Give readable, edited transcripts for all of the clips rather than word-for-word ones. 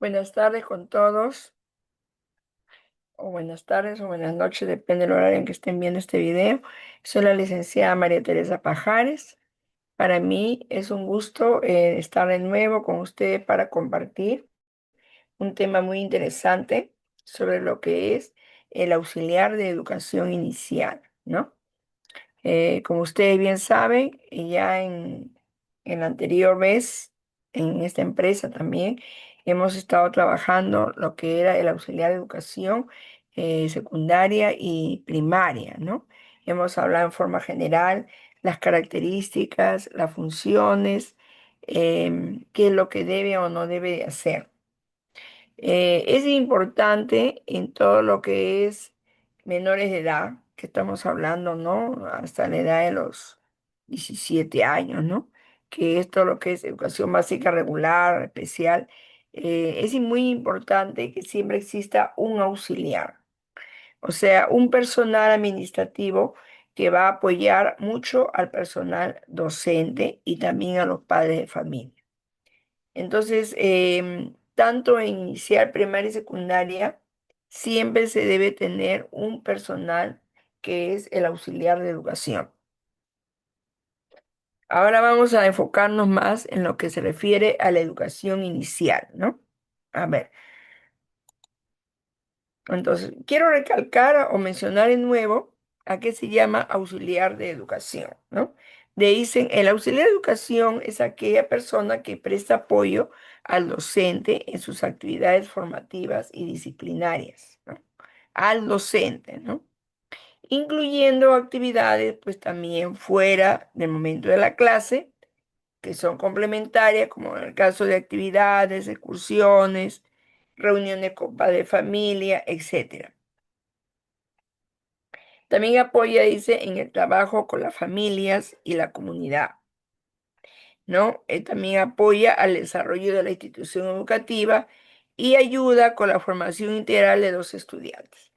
Buenas tardes con todos, o buenas tardes o buenas noches, depende del horario en que estén viendo este video. Soy la licenciada María Teresa Pajares. Para mí es un gusto estar de nuevo con ustedes para compartir un tema muy interesante sobre lo que es el auxiliar de educación inicial, ¿no? Como ustedes bien saben, ya en la anterior vez, en esta empresa también, hemos estado trabajando lo que era el auxiliar de educación secundaria y primaria, ¿no? Hemos hablado en forma general las características, las funciones, qué es lo que debe o no debe de hacer. Es importante en todo lo que es menores de edad, que estamos hablando, ¿no? Hasta la edad de los 17 años, ¿no? Que es todo lo que es educación básica regular, especial. Es muy importante que siempre exista un auxiliar, o sea, un personal administrativo que va a apoyar mucho al personal docente y también a los padres de familia. Entonces, tanto en inicial, primaria y secundaria, siempre se debe tener un personal que es el auxiliar de educación. Ahora vamos a enfocarnos más en lo que se refiere a la educación inicial, ¿no? A ver, entonces, quiero recalcar o mencionar de nuevo a qué se llama auxiliar de educación, ¿no? Dicen, el auxiliar de educación es aquella persona que presta apoyo al docente en sus actividades formativas y disciplinarias, ¿no? Al docente, ¿no? Incluyendo actividades, pues también fuera del momento de la clase, que son complementarias, como en el caso de actividades, excursiones, reuniones con padres de familia, etcétera. También apoya, dice, en el trabajo con las familias y la comunidad, ¿no? También apoya al desarrollo de la institución educativa y ayuda con la formación integral de los estudiantes.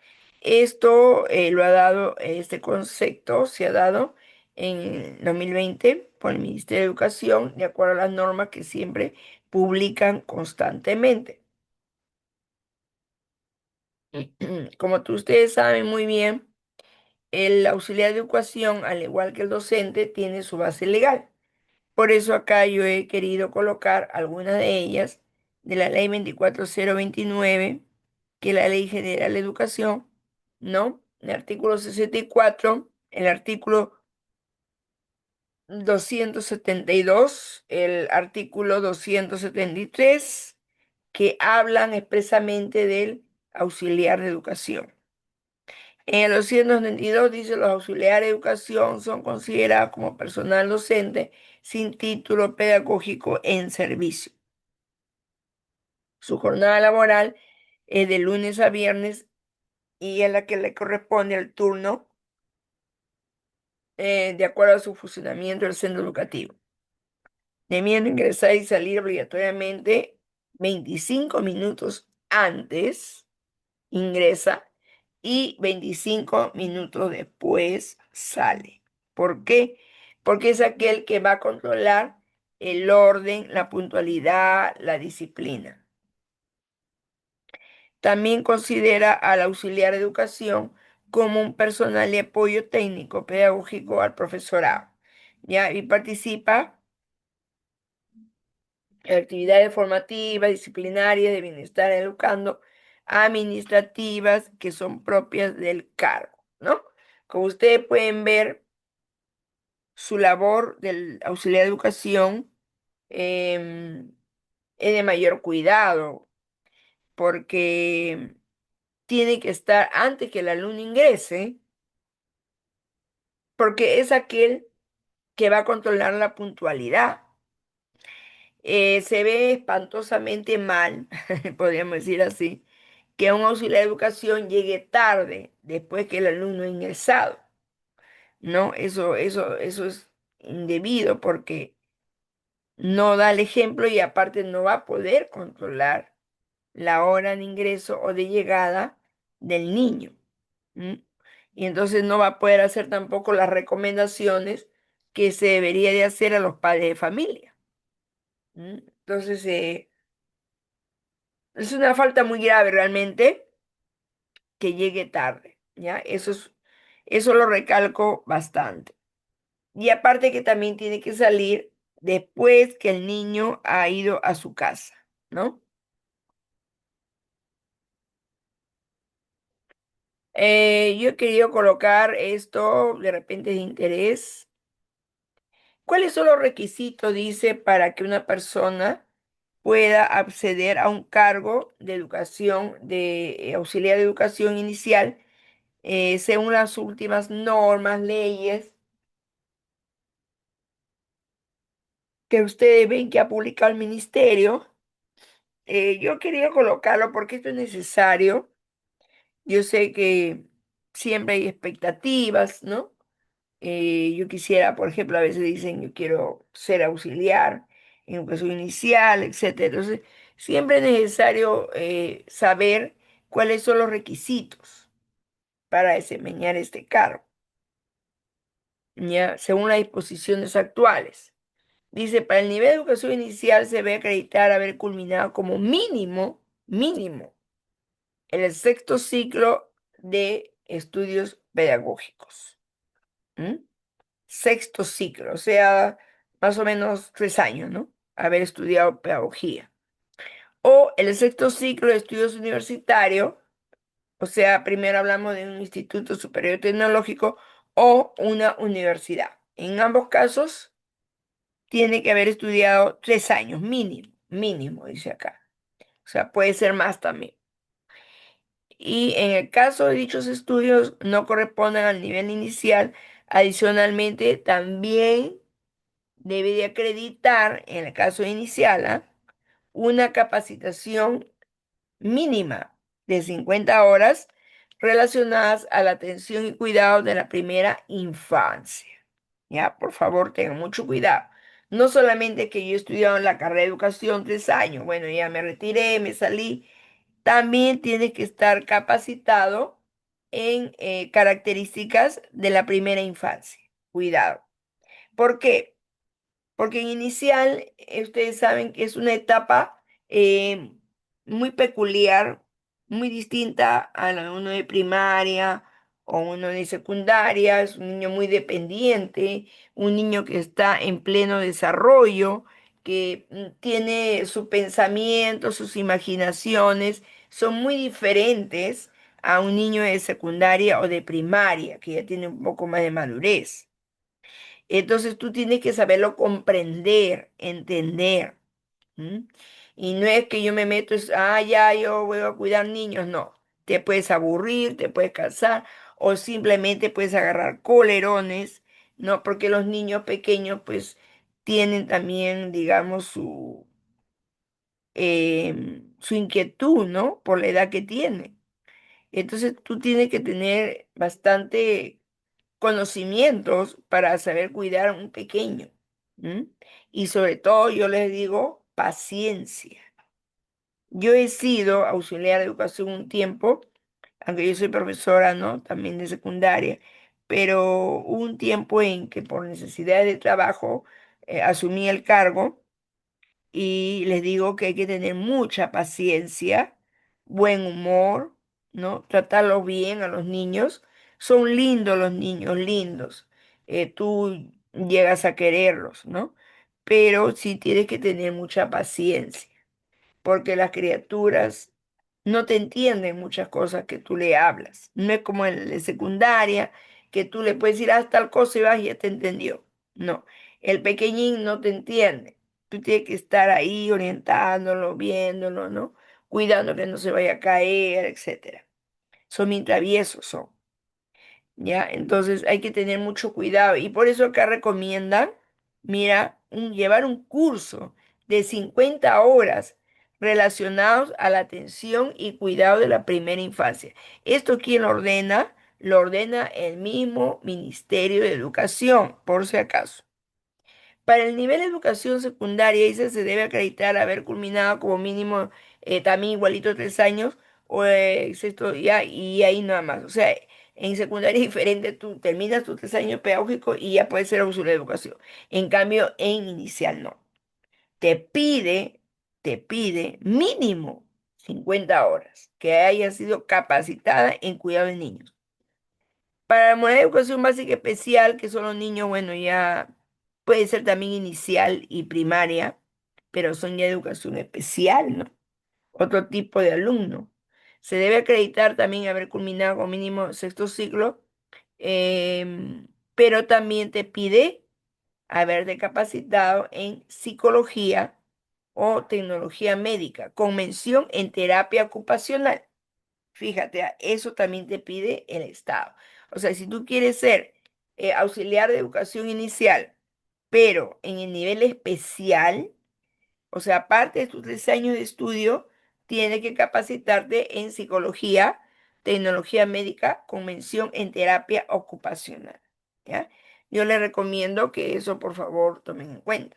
Esto lo ha dado, este concepto se ha dado en 2020 por el Ministerio de Educación, de acuerdo a las normas que siempre publican constantemente. Como ustedes saben muy bien, el auxiliar de educación, al igual que el docente, tiene su base legal. Por eso acá yo he querido colocar algunas de ellas de la ley 24029, que es la Ley General de Educación, ¿no? El artículo 64, el artículo 272, el artículo 273, que hablan expresamente del auxiliar de educación. En el 292 dice, los auxiliares de educación son considerados como personal docente sin título pedagógico en servicio. Su jornada laboral es de lunes a viernes y es la que le corresponde al turno de acuerdo a su funcionamiento del centro educativo. Debiendo ingresar y salir obligatoriamente 25 minutos antes, ingresa, y 25 minutos después sale. ¿Por qué? Porque es aquel que va a controlar el orden, la puntualidad, la disciplina. También considera al auxiliar de educación como un personal de apoyo técnico pedagógico al profesorado, ¿ya? Y participa en actividades formativas, disciplinarias, de bienestar educando, administrativas que son propias del cargo, ¿no? Como ustedes pueden ver, su labor del auxiliar de educación em, es de mayor cuidado porque tiene que estar antes que el alumno ingrese, porque es aquel que va a controlar la puntualidad. Se ve espantosamente mal, podríamos decir así, que un auxiliar de educación llegue tarde después que el alumno ha ingresado. No, eso es indebido porque no da el ejemplo y aparte no va a poder controlar la hora de ingreso o de llegada del niño. ¿M? Y entonces no va a poder hacer tampoco las recomendaciones que se debería de hacer a los padres de familia. ¿M? Entonces, Es una falta muy grave realmente que llegue tarde, ¿ya? Eso lo recalco bastante. Y aparte que también tiene que salir después que el niño ha ido a su casa, ¿no? Yo he querido colocar esto de repente de interés. ¿Cuáles son los requisitos, dice, para que una persona pueda acceder a un cargo de educación, de auxiliar de educación inicial, según las últimas normas, leyes que ustedes ven que ha publicado el ministerio? Yo quería colocarlo porque esto es necesario. Yo sé que siempre hay expectativas, ¿no? Yo quisiera, por ejemplo, a veces dicen, yo quiero ser auxiliar en educación inicial, etcétera. Entonces, siempre es necesario saber cuáles son los requisitos para desempeñar este cargo, ya, según las disposiciones actuales. Dice, para el nivel de educación inicial se debe acreditar haber culminado como mínimo, el sexto ciclo de estudios pedagógicos. ¿M? Sexto ciclo, o sea, más o menos 3 años, ¿no? Haber estudiado pedagogía. O el sexto ciclo de estudios universitarios, o sea, primero hablamos de un instituto superior tecnológico o una universidad. En ambos casos, tiene que haber estudiado 3 años, mínimo, dice acá. O sea, puede ser más también. Y en el caso de dichos estudios no corresponden al nivel inicial, adicionalmente también debe de acreditar, en el caso inicial, una capacitación mínima de 50 horas relacionadas a la atención y cuidado de la primera infancia. Ya, por favor, tengan mucho cuidado. No solamente que yo he estudiado en la carrera de educación 3 años, bueno, ya me retiré, me salí, también tienes que estar capacitado en características de la primera infancia. Cuidado. ¿Por qué? Porque en inicial, ustedes saben que es una etapa eh, muy peculiar, muy distinta a la de uno de primaria o uno de secundaria. Es un niño muy dependiente, un niño que está en pleno desarrollo, que tiene su pensamiento, sus imaginaciones, son muy diferentes a un niño de secundaria o de primaria, que ya tiene un poco más de madurez. Entonces tú tienes que saberlo comprender, entender. ¿M? Y no es que yo me meto, ya, yo voy a cuidar niños, no. Te puedes aburrir, te puedes cansar o simplemente puedes agarrar colerones, ¿no? Porque los niños pequeños pues tienen también, digamos, su inquietud, ¿no? Por la edad que tienen. Entonces tú tienes que tener bastante conocimientos para saber cuidar a un pequeño. ¿M? Y sobre todo yo les digo paciencia. Yo he sido auxiliar de educación un tiempo, aunque yo soy profesora, ¿no? También de secundaria, pero hubo un tiempo en que por necesidad de trabajo asumí el cargo y les digo que hay que tener mucha paciencia, buen humor, ¿no? Tratarlos bien a los niños. Son lindos los niños, lindos. Tú llegas a quererlos, ¿no? Pero sí tienes que tener mucha paciencia, porque las criaturas no te entienden muchas cosas que tú le hablas. No es como en la secundaria, que tú le puedes decir hasta tal cosa y vas y ya te entendió. No, el pequeñín no te entiende. Tú tienes que estar ahí orientándolo, viéndolo, ¿no? Cuidando que no se vaya a caer, etcétera. Son bien traviesos, son. ¿Ya? Entonces hay que tener mucho cuidado y por eso acá recomiendan, mira, llevar un curso de 50 horas relacionados a la atención y cuidado de la primera infancia. ¿Esto quién lo ordena? Lo ordena el mismo Ministerio de Educación, por si acaso. Para el nivel de educación secundaria, dice, se debe acreditar haber culminado como mínimo también igualito 3 años o sexto ya y ahí nada más. O sea, en secundaria es diferente, tú terminas tus 3 años pedagógicos y ya puedes ser auxiliar de educación. En cambio, en inicial no. Te pide, te pide mínimo 50 horas, que haya sido capacitada en cuidado de niños. Para la modalidad de educación básica especial, que son los niños, bueno, ya puede ser también inicial y primaria, pero son ya educación especial, ¿no? Otro tipo de alumno. Se debe acreditar también haber culminado con mínimo sexto ciclo, pero también te pide haberte capacitado en psicología o tecnología médica, con mención en terapia ocupacional. Fíjate, eso también te pide el Estado. O sea, si tú quieres ser auxiliar de educación inicial, pero en el nivel especial, o sea, aparte de tus 3 años de estudio, tienes que capacitarte en psicología, tecnología médica, con mención en terapia ocupacional. ¿Ya? Yo les recomiendo que eso, por favor, tomen en cuenta.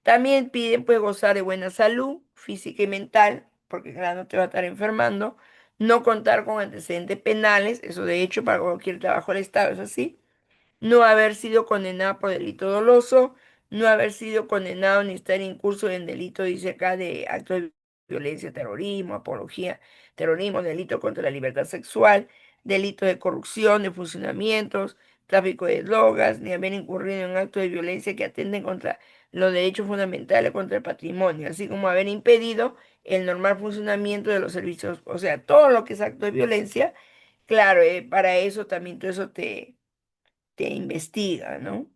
También piden pues gozar de buena salud física y mental, porque claro, no te va a estar enfermando, no contar con antecedentes penales, eso de hecho para cualquier trabajo del Estado es así, no haber sido condenado por delito doloso, no haber sido condenado ni estar incurso en delito, dice acá, de acto de violencia, terrorismo, apología, terrorismo, delito contra la libertad sexual, delito de corrupción, de funcionamientos, tráfico de drogas, ni haber incurrido en actos de violencia que atenten contra los derechos fundamentales, contra el patrimonio, así como haber impedido el normal funcionamiento de los servicios, o sea, todo lo que es acto de violencia, claro, para eso también todo eso te investiga, ¿no?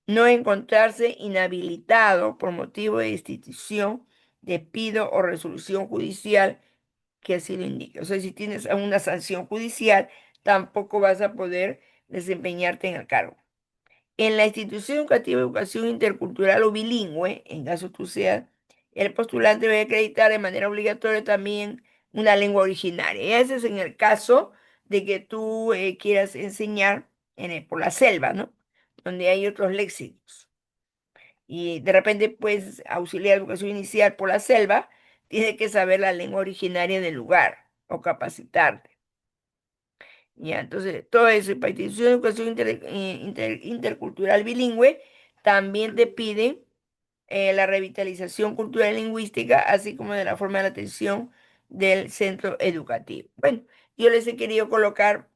No encontrarse inhabilitado por motivo de institución, despido o resolución judicial que así lo indique. O sea, si tienes una sanción judicial, tampoco vas a poder desempeñarte en el cargo. En la institución educativa de educación intercultural o bilingüe, en caso tú seas, el postulante debe acreditar de manera obligatoria también una lengua originaria. Y ese es en el caso de que tú quieras enseñar por la selva, ¿no? Donde hay otros léxicos. Y de repente, pues, auxiliar educación inicial por la selva, tiene que saber la lengua originaria del lugar o capacitarte. Ya, entonces, todo eso, y para institución de educación intercultural bilingüe, también te piden la revitalización cultural y lingüística, así como de la forma de la atención del centro educativo. Bueno, yo les he querido colocar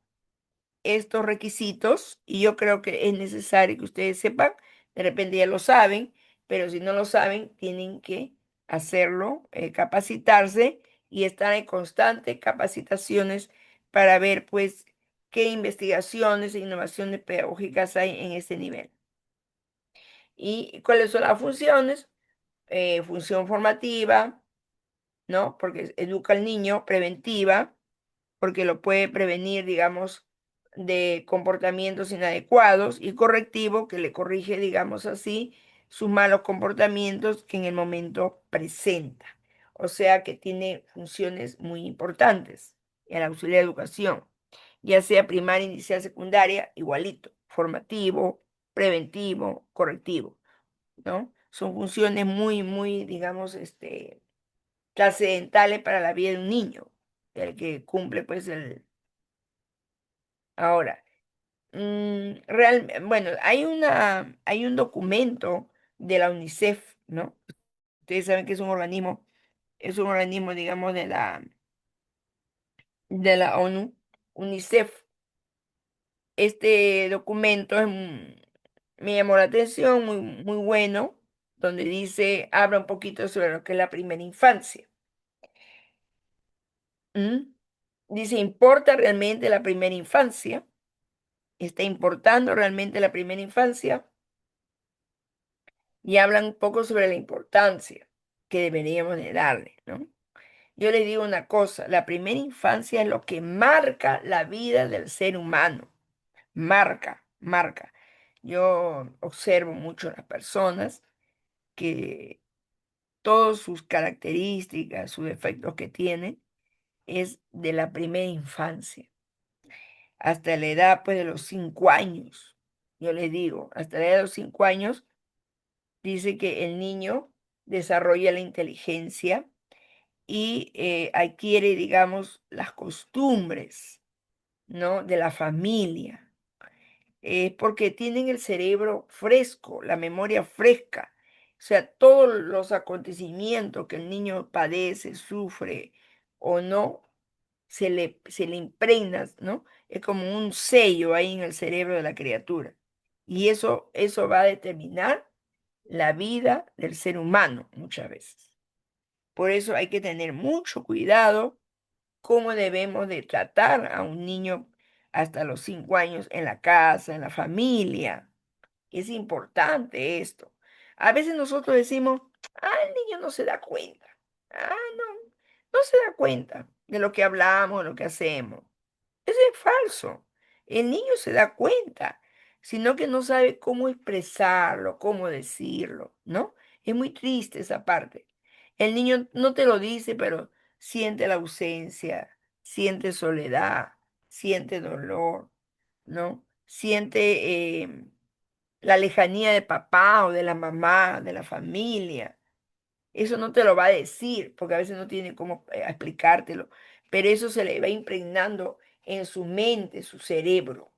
estos requisitos y yo creo que es necesario que ustedes sepan, de repente ya lo saben, pero si no lo saben, tienen que hacerlo, capacitarse y estar en constantes capacitaciones para ver pues qué investigaciones e innovaciones pedagógicas hay en este nivel. ¿Y cuáles son las funciones? Función formativa, ¿no? Porque educa al niño, preventiva, porque lo puede prevenir, digamos, de comportamientos inadecuados, y correctivo, que le corrige, digamos así, sus malos comportamientos que en el momento presenta. O sea que tiene funciones muy importantes en la auxiliar de educación, ya sea primaria, inicial, secundaria, igualito, formativo, preventivo, correctivo, ¿no? Son funciones muy, muy, digamos, trascendentales para la vida de un niño, el que cumple pues el. Ahora, bueno, hay un documento de la UNICEF, ¿no? Ustedes saben que es un organismo, digamos, de la ONU, UNICEF. Este documento me llamó la atención, muy, muy bueno, donde dice, habla un poquito sobre lo que es la primera infancia. ¿Mm? Dice, ¿importa realmente la primera infancia? ¿Está importando realmente la primera infancia? Y hablan un poco sobre la importancia que deberíamos de darle, ¿no? Yo les digo una cosa, la primera infancia es lo que marca la vida del ser humano, marca, marca. Yo observo mucho a las personas que todas sus características, sus defectos que tienen, es de la primera infancia, hasta la edad pues de los 5 años. Yo les digo, hasta la edad de los 5 años dice que el niño desarrolla la inteligencia y adquiere, digamos, las costumbres, ¿no? De la familia, porque tienen el cerebro fresco, la memoria fresca. O sea, todos los acontecimientos que el niño padece, sufre o no, se le impregna, ¿no? Es como un sello ahí en el cerebro de la criatura. Y eso va a determinar la vida del ser humano muchas veces. Por eso hay que tener mucho cuidado cómo debemos de tratar a un niño hasta los 5 años en la casa, en la familia. Es importante esto. A veces nosotros decimos, el niño no se da cuenta. No, no se da cuenta de lo que hablamos, de lo que hacemos. Eso es falso. El niño se da cuenta, sino que no sabe cómo expresarlo, cómo decirlo, ¿no? Es muy triste esa parte. El niño no te lo dice, pero siente la ausencia, siente soledad, siente dolor, ¿no? Siente la lejanía de papá o de la mamá, de la familia. Eso no te lo va a decir, porque a veces no tiene cómo explicártelo, pero eso se le va impregnando en su mente, su cerebro.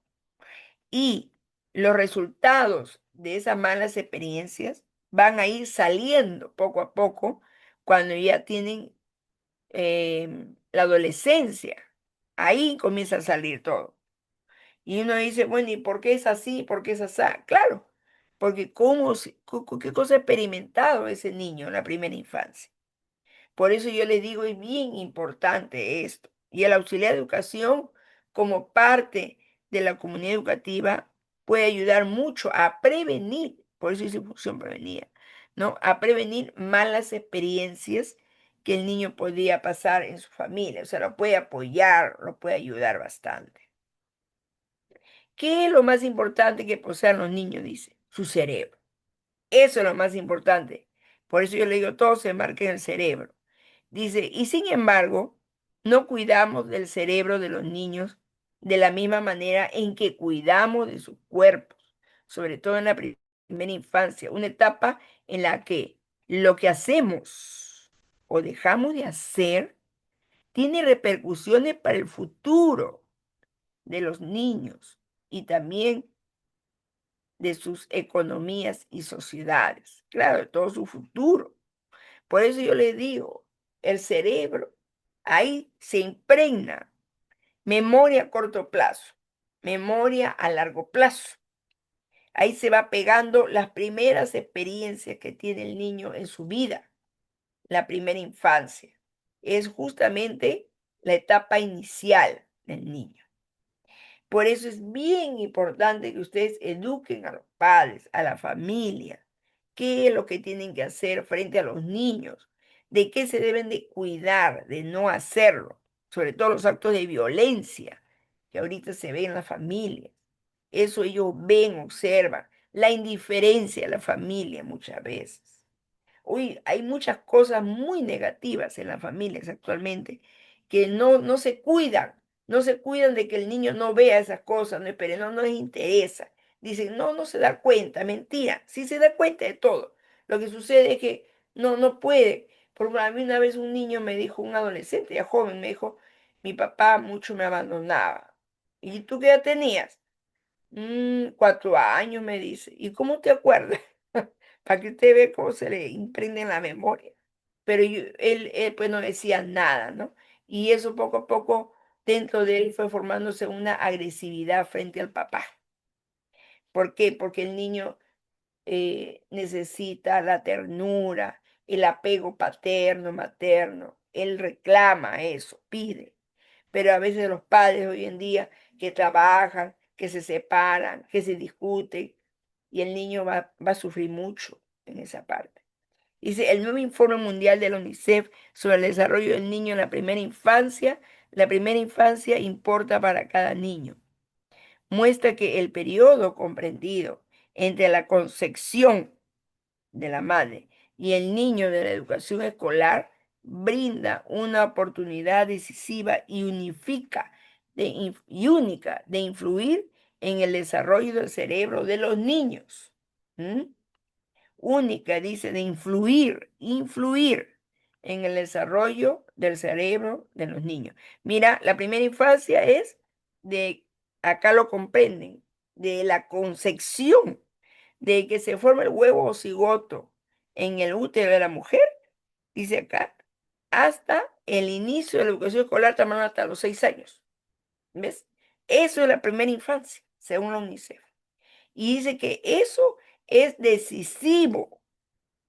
Y los resultados de esas malas experiencias van a ir saliendo poco a poco cuando ya tienen la adolescencia. Ahí comienza a salir todo. Y uno dice, bueno, ¿y por qué es así? ¿Por qué es así? Claro, porque qué cosa ha experimentado ese niño en la primera infancia. Por eso yo les digo, es bien importante esto. Y el auxiliar de educación, como parte de la comunidad educativa, puede ayudar mucho a prevenir, por eso dice función prevenida, ¿no? A prevenir malas experiencias que el niño podía pasar en su familia. O sea, lo puede apoyar, lo puede ayudar bastante. ¿Qué es lo más importante que posean los niños? Dice, su cerebro. Eso es lo más importante. Por eso yo le digo, todo se marca en el cerebro. Dice, y sin embargo, no cuidamos del cerebro de los niños de la misma manera en que cuidamos de sus cuerpos, sobre todo en la primera infancia, una etapa en la que lo que hacemos o dejamos de hacer tiene repercusiones para el futuro de los niños y también de sus economías y sociedades, claro, de todo su futuro. Por eso yo le digo, el cerebro ahí se impregna memoria a corto plazo, memoria a largo plazo. Ahí se va pegando las primeras experiencias que tiene el niño en su vida, la primera infancia. Es justamente la etapa inicial del niño. Por eso es bien importante que ustedes eduquen a los padres, a la familia, qué es lo que tienen que hacer frente a los niños, de qué se deben de cuidar, de no hacerlo, sobre todo los actos de violencia que ahorita se ven en las familias. Eso ellos ven, observan, la indiferencia de la familia muchas veces. Uy, hay muchas cosas muy negativas en las familias actualmente que no se cuidan, no se cuidan de que el niño no vea esas cosas, no espere, no les interesa. Dicen, no se da cuenta, mentira, sí se da cuenta de todo. Lo que sucede es que no puede. Por ejemplo, a mí una vez un niño me dijo, un adolescente ya joven, me dijo, mi papá mucho me abandonaba. ¿Y tú qué edad tenías? 4 años, me dice. ¿Y cómo te acuerdas? Para que usted vea cómo se le imprende en la memoria. Pero él pues no decía nada, ¿no? Y eso poco a poco dentro de él fue formándose una agresividad frente al papá. ¿Por qué? Porque el niño necesita la ternura, el apego paterno, materno. Él reclama eso, pide. Pero a veces los padres hoy en día que trabajan, que se separan, que se discuten, y el niño va a sufrir mucho en esa parte. Dice, el nuevo informe mundial de la UNICEF sobre el desarrollo del niño en la primera infancia importa para cada niño. Muestra que el periodo comprendido entre la concepción de la madre y el niño de la educación escolar brinda una oportunidad decisiva y y única de influir en el desarrollo del cerebro de los niños. ¿Mm? Única, dice, de influir en el desarrollo del cerebro de los niños. Mira, la primera infancia es de, acá lo comprenden, de la concepción, de que se forma el huevo o cigoto, en el útero de la mujer, dice acá, hasta el inicio de la educación escolar, también hasta los 6 años. ¿Ves? Eso es la primera infancia, según la UNICEF. Y dice que eso es decisivo,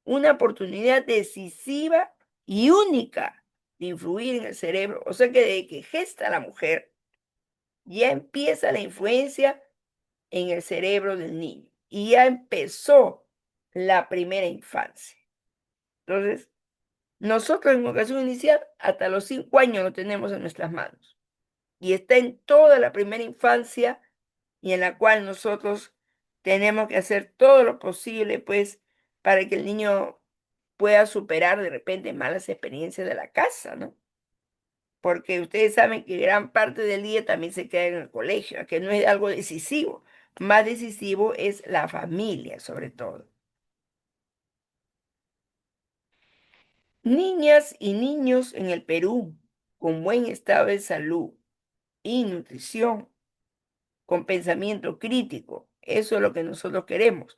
una oportunidad decisiva y única de influir en el cerebro. O sea que desde que gesta la mujer, ya empieza la influencia en el cerebro del niño y ya empezó la primera infancia. Entonces, nosotros en educación inicial hasta los 5 años lo tenemos en nuestras manos y está en toda la primera infancia y en la cual nosotros tenemos que hacer todo lo posible, pues, para que el niño pueda superar de repente malas experiencias de la casa, ¿no? Porque ustedes saben que gran parte del día también se queda en el colegio, que no es algo decisivo. Más decisivo es la familia, sobre todo. Niñas y niños en el Perú con buen estado de salud y nutrición, con pensamiento crítico. Eso es lo que nosotros queremos.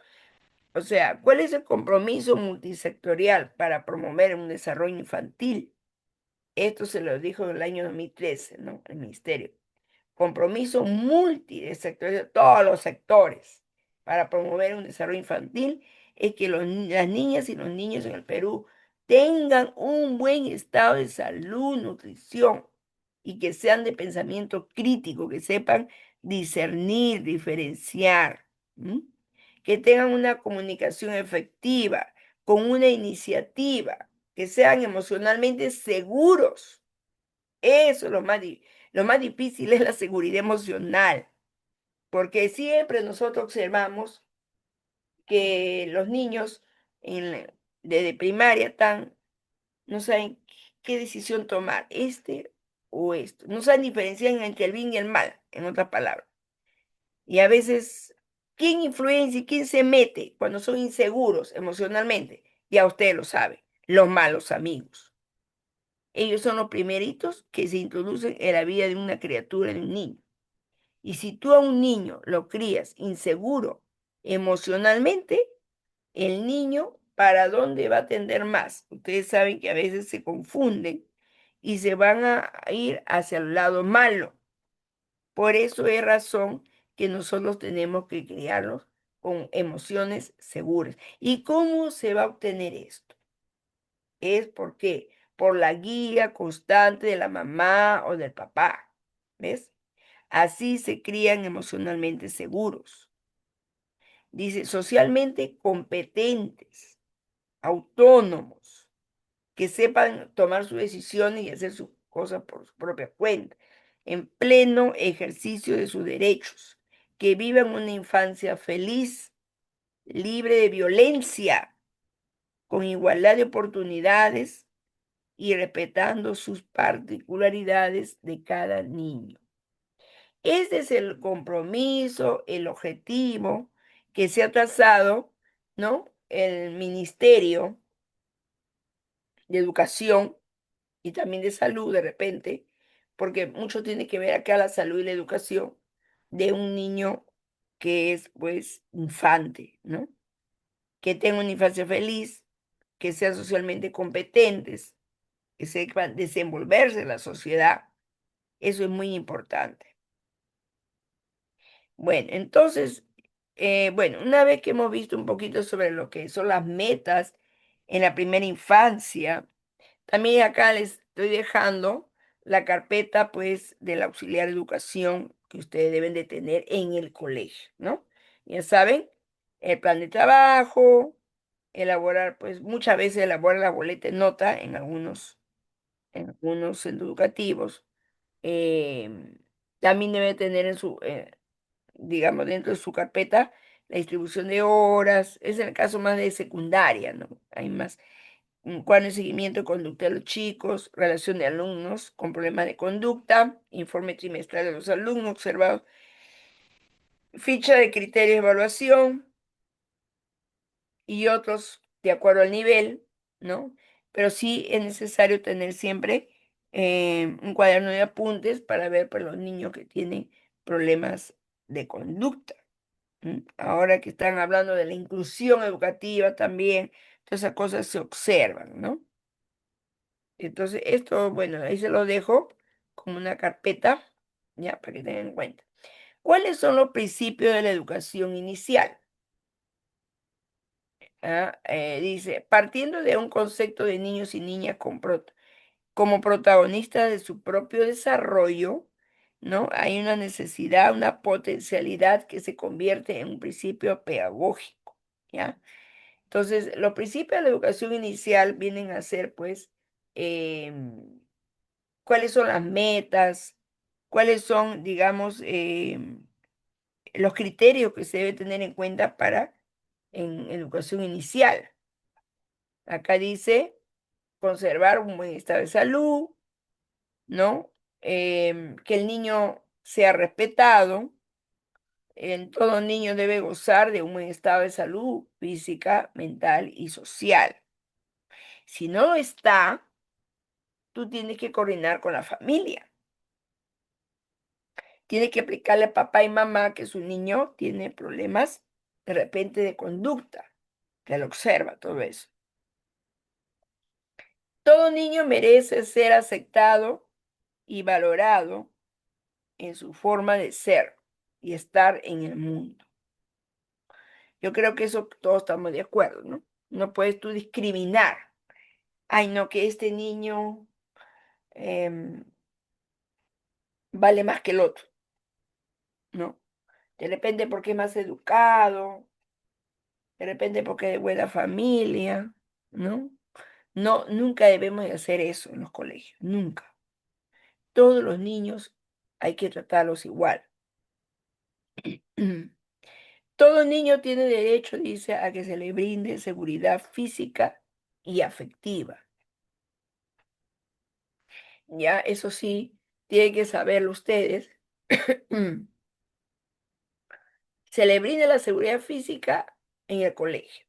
O sea, ¿cuál es el compromiso multisectorial para promover un desarrollo infantil? Esto se lo dijo en el año 2013, ¿no? El ministerio. Compromiso multisectorial de todos los sectores para promover un desarrollo infantil es que las niñas y los niños en el Perú tengan un buen estado de salud, nutrición y que sean de pensamiento crítico, que sepan discernir, diferenciar, ¿m? Que tengan una comunicación efectiva, con una iniciativa, que sean emocionalmente seguros. Eso es lo más difícil es la seguridad emocional, porque siempre nosotros observamos que los niños desde primaria no saben qué decisión tomar, este o esto. No saben diferenciar entre el bien y el mal, en otras palabras. Y a veces, ¿quién influencia y quién se mete cuando son inseguros emocionalmente? Ya usted lo sabe, los malos amigos. Ellos son los primeritos que se introducen en la vida de una criatura, de un niño. Y si tú a un niño lo crías inseguro emocionalmente, el niño, ¿para dónde va a tender más? Ustedes saben que a veces se confunden y se van a ir hacia el lado malo. Por eso es razón que nosotros tenemos que criarlos con emociones seguras. ¿Y cómo se va a obtener esto? Es porque por la guía constante de la mamá o del papá. ¿Ves? Así se crían emocionalmente seguros. Dice, socialmente competentes, autónomos, que sepan tomar sus decisiones y hacer sus cosas por su propia cuenta, en pleno ejercicio de sus derechos, que vivan una infancia feliz, libre de violencia, con igualdad de oportunidades y respetando sus particularidades de cada niño. Ese es el compromiso, el objetivo que se ha trazado, ¿no? El Ministerio de Educación y también de Salud, de repente, porque mucho tiene que ver acá la salud y la educación de un niño que es, pues, infante, ¿no? Que tenga una infancia feliz, que sean socialmente competentes, que sepan desenvolverse en la sociedad. Eso es muy importante. Bueno, entonces, bueno, una vez que hemos visto un poquito sobre lo que son las metas en la primera infancia, también acá les estoy dejando la carpeta, pues, del auxiliar de educación que ustedes deben de tener en el colegio, ¿no? Ya saben, el plan de trabajo, elaborar, pues, muchas veces elaborar la boleta de nota en algunos centros educativos. También debe tener en su, digamos, dentro de su carpeta, la distribución de horas, es en el caso más de secundaria, ¿no? Hay más, un cuadro de seguimiento de conducta de los chicos, relación de alumnos con problemas de conducta, informe trimestral de los alumnos observados, ficha de criterios de evaluación y otros de acuerdo al nivel, ¿no? Pero sí es necesario tener siempre un cuaderno de apuntes para ver por los niños que tienen problemas de conducta. Ahora que están hablando de la inclusión educativa también, Todas esas cosas se observan, ¿no? Entonces, esto, bueno, ahí se lo dejo como una carpeta, ya, para que tengan en cuenta. ¿Cuáles son los principios de la educación inicial? Dice, partiendo de un concepto de niños y niñas como protagonistas de su propio desarrollo, ¿no? Hay una necesidad, una potencialidad que se convierte en un principio pedagógico, ¿ya? Entonces, los principios de la educación inicial vienen a ser, pues, cuáles son las metas, cuáles son, digamos, los criterios que se debe tener en cuenta para en educación inicial. Acá dice conservar un buen estado de salud, ¿no? Que el niño sea respetado. Todo niño debe gozar de un buen estado de salud física, mental y social. Si no lo está, tú tienes que coordinar con la familia. Tienes que explicarle a papá y mamá que su niño tiene problemas de repente de conducta, que él observa todo eso. Todo niño merece ser aceptado y valorado en su forma de ser y estar en el mundo. Yo creo que eso todos estamos de acuerdo, ¿no? No puedes tú discriminar. Ay, no, que este niño em, vale más que el otro, ¿no? De repente porque es más educado, de repente porque es de buena familia, ¿no? No, nunca debemos de hacer eso en los colegios, nunca. Todos los niños hay que tratarlos igual. Todo niño tiene derecho, dice, a que se le brinde seguridad física y afectiva. Ya, eso sí, tienen que saberlo ustedes. Se le brinda la seguridad física en el colegio.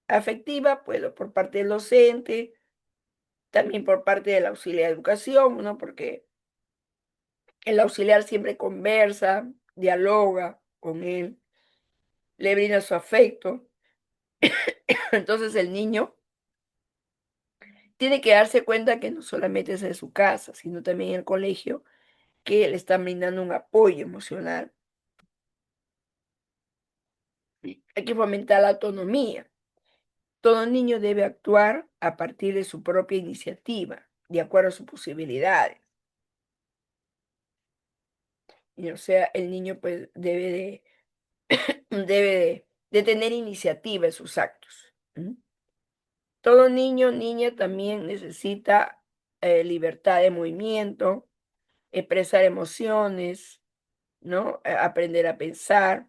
Afectiva, pues, por parte del docente, también por parte del auxiliar de educación, ¿no? Porque el auxiliar siempre conversa, dialoga con él, le brinda su afecto. Entonces el niño tiene que darse cuenta que no solamente es en su casa, sino también en el colegio, que le están brindando un apoyo emocional. Hay que fomentar la autonomía. Todo niño debe actuar a partir de su propia iniciativa, de acuerdo a sus posibilidades. Y, o sea, el niño pues debe de tener iniciativa en sus actos. ¿M? Todo niño, niña también necesita libertad de movimiento, expresar emociones, ¿no? Aprender a pensar,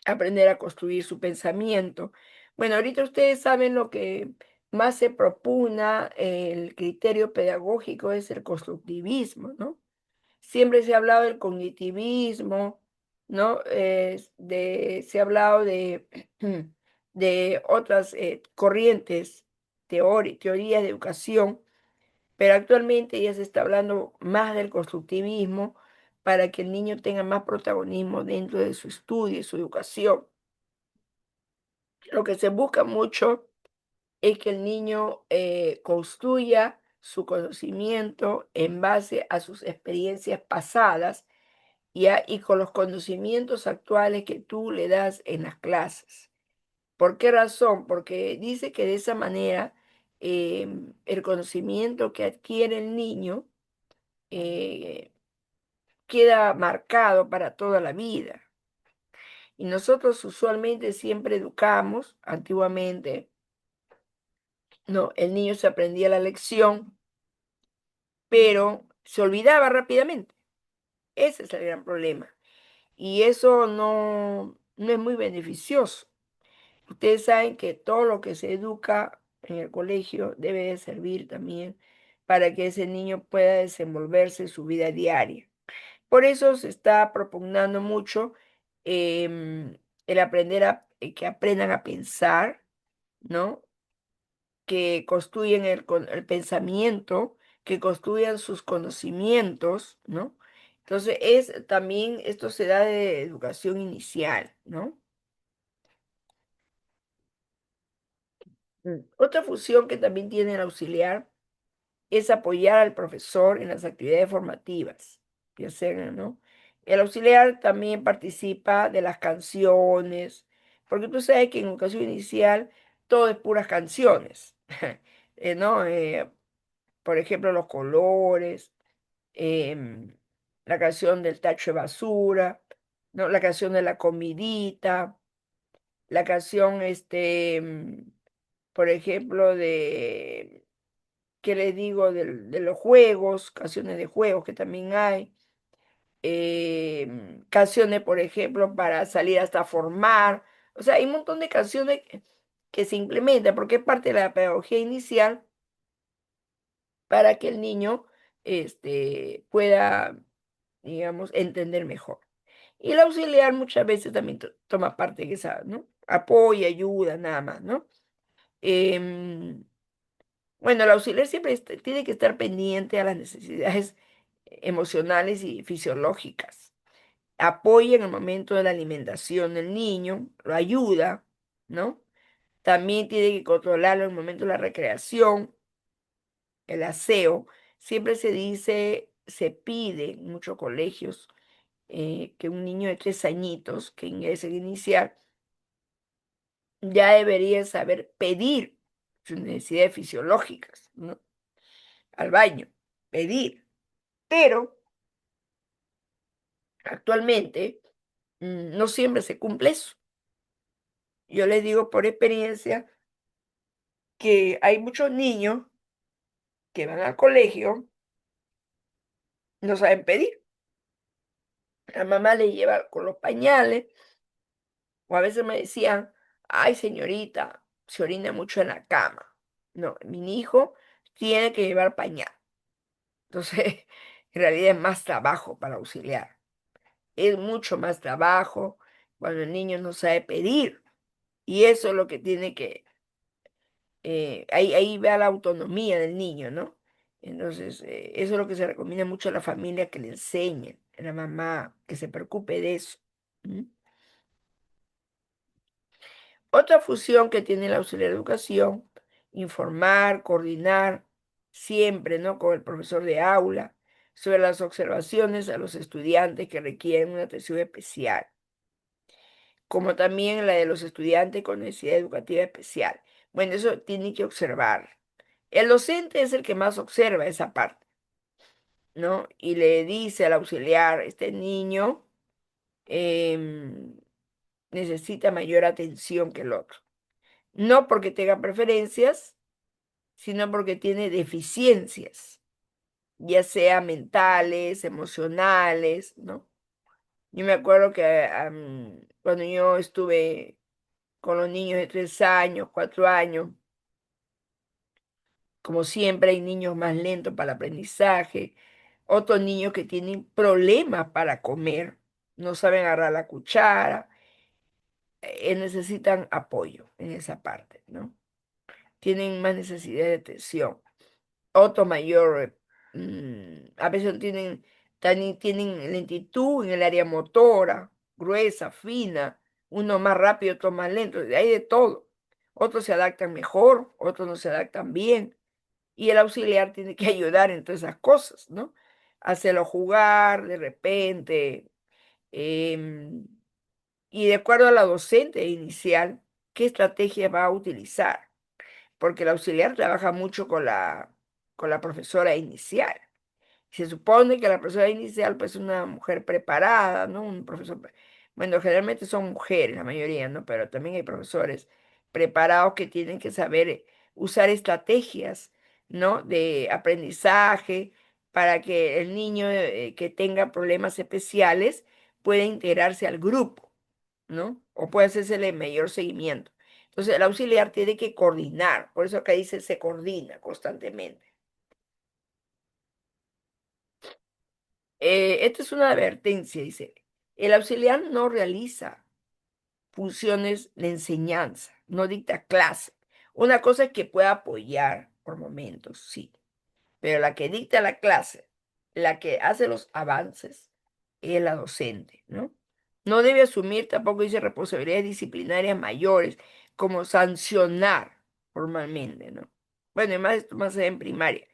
aprender a construir su pensamiento. Bueno, ahorita ustedes saben lo que más se propugna, el criterio pedagógico es el constructivismo, ¿no? Siempre se ha hablado del cognitivismo, ¿no? Se ha hablado de, de otras corrientes, teorías de educación, pero actualmente ya se está hablando más del constructivismo para que el niño tenga más protagonismo dentro de su estudio y su educación. Lo que se busca mucho es que el niño construya su conocimiento en base a sus experiencias pasadas y con los conocimientos actuales que tú le das en las clases. ¿Por qué razón? Porque dice que de esa manera el conocimiento que adquiere el niño eh, queda marcado para toda la vida. Y nosotros usualmente siempre educamos, antiguamente, no, el niño se aprendía la lección, pero se olvidaba rápidamente. Ese es el gran problema. Y eso no es muy beneficioso. Ustedes saben que todo lo que se educa en el colegio debe de servir también para que ese niño pueda desenvolverse en su vida diaria. Por eso se está propugnando mucho el aprender que aprendan a pensar, ¿no? Que construyen el pensamiento, que construyan sus conocimientos, ¿no? Entonces, también esto se da de educación inicial, ¿no? Otra función que también tiene el auxiliar es apoyar al profesor en las actividades formativas que hacen, ¿no? El auxiliar también participa de las canciones, porque tú sabes que en educación inicial todo es puras canciones, ¿no? Por ejemplo, los colores, em, la canción del tacho de basura, ¿no? La canción de la comidita, la canción, por ejemplo, de ¿qué les digo? De los juegos, canciones de juegos que también hay, canciones, por ejemplo, para salir hasta a formar. O sea, hay un montón de canciones que se implementan porque es parte de la pedagogía inicial para que el niño pueda, digamos, entender mejor. Y el auxiliar muchas veces también toma parte de esa, ¿no? Apoya, ayuda, nada más, ¿no? Em, Bueno, el auxiliar siempre tiene que estar pendiente a las necesidades emocionales y fisiológicas. Apoya en el momento de la alimentación del niño, lo ayuda, ¿no? También tiene que controlarlo en el momento de la recreación, el aseo. Siempre se dice, se pide en muchos colegios que un niño de 3 añitos que ingrese a iniciar ya debería saber pedir sus necesidades fisiológicas, ¿no? Al baño, pedir. Pero actualmente no siempre se cumple eso. Yo les digo por experiencia que hay muchos niños que van al colegio, no saben pedir. La mamá le lleva con los pañales, o a veces me decían, ay señorita, se orina mucho en la cama. No, mi hijo tiene que llevar pañal. Entonces, en realidad es más trabajo para auxiliar. Es mucho más trabajo cuando el niño no sabe pedir. Y eso es lo que tiene que, ahí va la autonomía del niño, ¿no? Entonces, eso es lo que se recomienda mucho a la familia, que le enseñen, a la mamá, que se preocupe de eso. ¿M? Otra función que tiene el auxiliar de educación, informar, coordinar siempre, ¿no? Con el profesor de aula sobre las observaciones a los estudiantes que requieren una atención especial, como también la de los estudiantes con necesidad educativa especial. Bueno, eso tiene que observar. El docente es el que más observa esa parte, ¿no? Y le dice al auxiliar, este niño em, necesita mayor atención que el otro. No porque tenga preferencias, sino porque tiene deficiencias, ya sea mentales, emocionales, ¿no? Yo me acuerdo que cuando yo estuve con los niños de 3 años, 4 años, como siempre, hay niños más lentos para el aprendizaje, otros niños que tienen problemas para comer, no saben agarrar la cuchara, necesitan apoyo en esa parte, ¿no? Tienen más necesidad de atención. Otro mayor, a veces también tienen lentitud en el área motora, gruesa, fina, uno más rápido, otro más lento, hay de todo. Otros se adaptan mejor, otros no se adaptan bien. Y el auxiliar tiene que ayudar en todas esas cosas, ¿no? Hacerlo jugar de repente. em, y de acuerdo a la docente inicial, qué estrategia va a utilizar, porque el auxiliar trabaja mucho con la profesora inicial. Se supone que la profesora inicial, pues, es una mujer preparada, ¿no? Un profesor, bueno, generalmente son mujeres, la mayoría, ¿no? Pero también hay profesores preparados que tienen que saber usar estrategias, ¿no? De aprendizaje para que el niño que tenga problemas especiales pueda integrarse al grupo, ¿no? O pueda hacerse mayor seguimiento. Entonces, el auxiliar tiene que coordinar, por eso acá dice se coordina constantemente. Esta es una advertencia, dice. El auxiliar no realiza funciones de enseñanza, no dicta clase. Una cosa es que pueda apoyar por momentos, sí, pero la que dicta la clase, la que hace los avances, es la docente, ¿no? No debe asumir, tampoco dice, responsabilidades disciplinarias mayores, como sancionar. formalmente, ¿no? Bueno, y más esto más en primaria.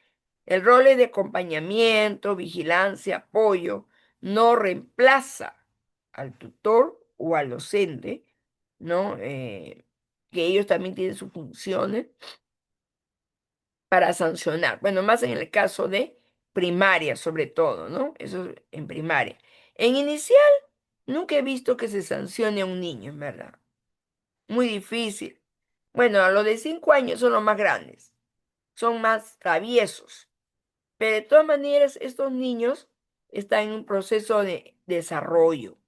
El rol es de acompañamiento, vigilancia, apoyo, no reemplaza al tutor o al docente, ¿no? Que ellos también tienen sus funciones para sancionar. Bueno, más en el caso de primaria, sobre todo, ¿no? Eso es en primaria. En inicial, nunca he visto que se sancione a un niño, en verdad. Muy difícil. Bueno, a los de 5 años son los más grandes, son más traviesos, pero de todas maneras estos niños están en un proceso de desarrollo.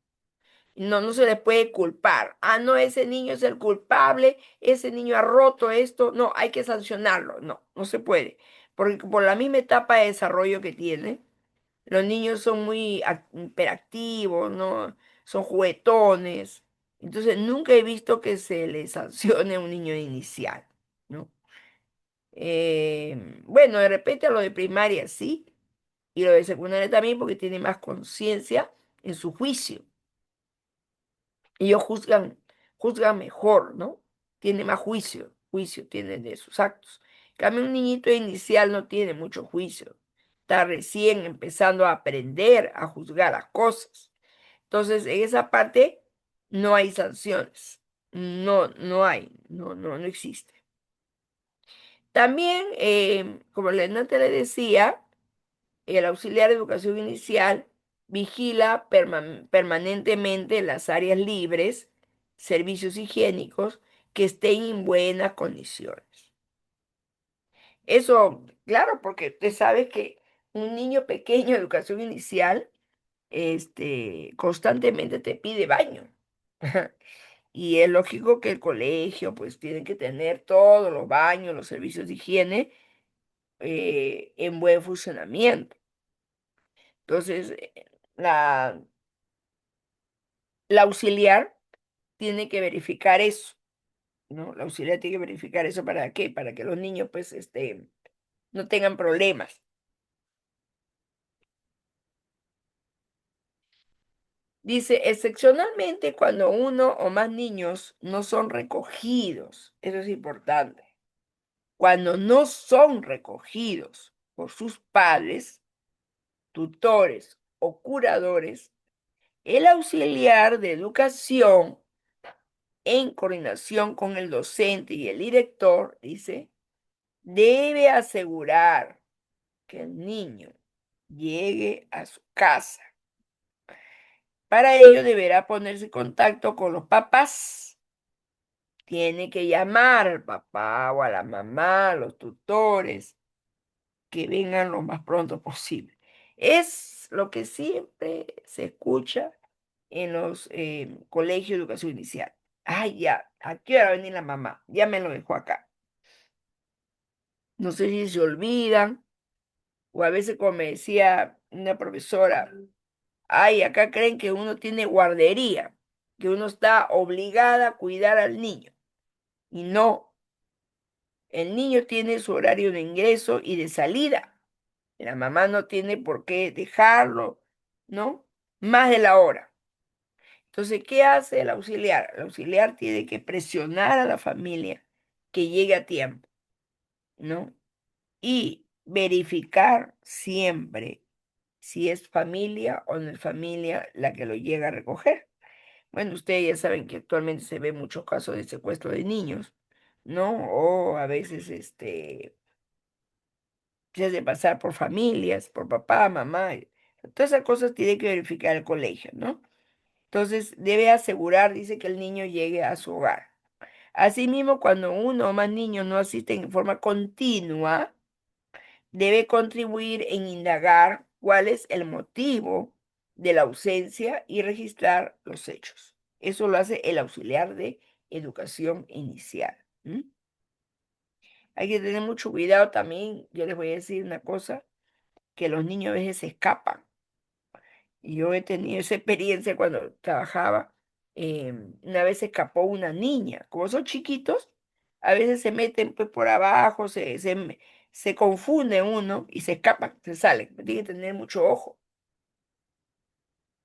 No, no se les puede culpar. Ah, no, ese niño es el culpable, ese niño ha roto esto. No, hay que sancionarlo. No, no se puede. Porque por la misma etapa de desarrollo que tiene, los niños son muy hiperactivos, ¿no? Son juguetones. Entonces, nunca he visto que se le sancione a un niño inicial, ¿no? Bueno, de repente a lo de primaria sí, y lo de secundaria también, porque tiene más conciencia en su juicio. Ellos juzgan mejor, ¿no? Tiene más juicio tienen de sus actos. En cambio, un niñito inicial no tiene mucho juicio. Está recién empezando a aprender a juzgar las cosas. Entonces, en esa parte no hay sanciones. No, no hay, no existe. También, como antes le decía, el auxiliar de educación inicial vigila permanentemente las áreas libres, servicios higiénicos que estén en buenas condiciones. Eso, claro, porque usted sabe que un niño pequeño de educación inicial, constantemente te pide baño. Y es lógico que el colegio, pues, tiene que tener todos los baños, los servicios de higiene, en buen funcionamiento. Entonces, la auxiliar tiene que verificar eso, ¿no? La auxiliar tiene que verificar eso ¿para qué? Para que los niños, pues, no tengan problemas. Dice, excepcionalmente cuando uno o más niños no son recogidos, eso es importante, cuando no son recogidos por sus padres, tutores o curadores, el auxiliar de educación, en coordinación con el docente y el director, dice, debe asegurar que el niño llegue a su casa. Para ello deberá ponerse en contacto con los papás. Tiene que llamar al papá o a la mamá, a los tutores, que vengan lo más pronto posible. Es lo que siempre se escucha en los colegios de educación inicial. Ay, ya, ¿a qué hora va a venir la mamá? Ya me lo dejó acá. No sé si se olvidan, o a veces, como me decía una profesora, ay, acá creen que uno tiene guardería, que uno está obligada a cuidar al niño. Y no, el niño tiene su horario de ingreso y de salida. La mamá no tiene por qué dejarlo, ¿no? Más de la hora. Entonces, ¿qué hace el auxiliar? El auxiliar tiene que presionar a la familia que llegue a tiempo, ¿no? Y verificar siempre si es familia o no es familia la que lo llega a recoger. Bueno, ustedes ya saben que actualmente se ve muchos casos de secuestro de niños, ¿no? O a veces se hace pasar por familias, por papá, mamá. Todas esas cosas tiene que verificar el colegio, ¿no? Entonces debe asegurar, dice, que el niño llegue a su hogar. Asimismo, cuando uno o más niños no asisten en forma continua, debe contribuir en indagar cuál es el motivo de la ausencia y registrar los hechos. Eso lo hace el auxiliar de educación inicial. ¿M? Hay que tener mucho cuidado también. Yo les voy a decir una cosa, que los niños a veces se escapan. Y yo he tenido esa experiencia cuando trabajaba. Una vez se escapó una niña. Como son chiquitos, a veces se meten, pues, por abajo, se confunde uno y se escapan, se salen. Tiene que tener mucho ojo.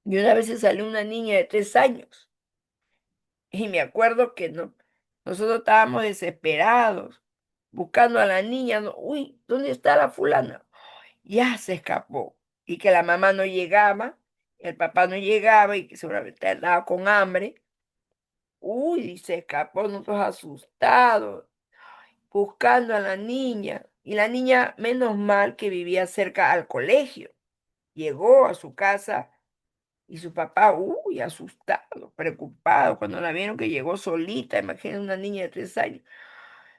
Y una vez se salió una niña de 3 años. Y me acuerdo que no, nosotros estábamos desesperados. buscando a la niña, uy, ¿dónde está la fulana? Ya se escapó. Y que la mamá no llegaba, el papá no llegaba y que seguramente andaba con hambre. Uy, y se escapó, nosotros asustados, buscando a la niña. Y la niña, menos mal que vivía cerca al colegio. Llegó a su casa y su papá, uy, asustado, preocupado, cuando la vieron que llegó solita, imagínense una niña de 3 años.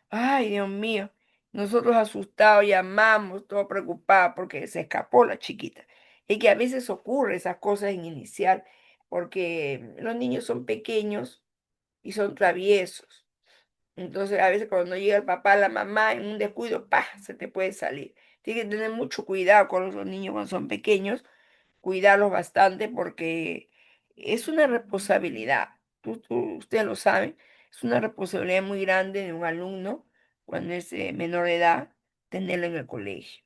Ay, Dios mío, nosotros asustados llamamos, todo preocupados porque se escapó la chiquita. Y que a veces ocurre esas cosas en inicial, porque los niños son pequeños y son traviesos. Entonces, a veces cuando no llega el papá, la mamá, en un descuido, ¡pah!, se te puede salir. Tienes que tener mucho cuidado con los niños cuando son pequeños, cuidarlos bastante porque es una responsabilidad. Usted lo sabe, es una responsabilidad muy grande de un alumno cuando es menor de edad tenerlo en el colegio.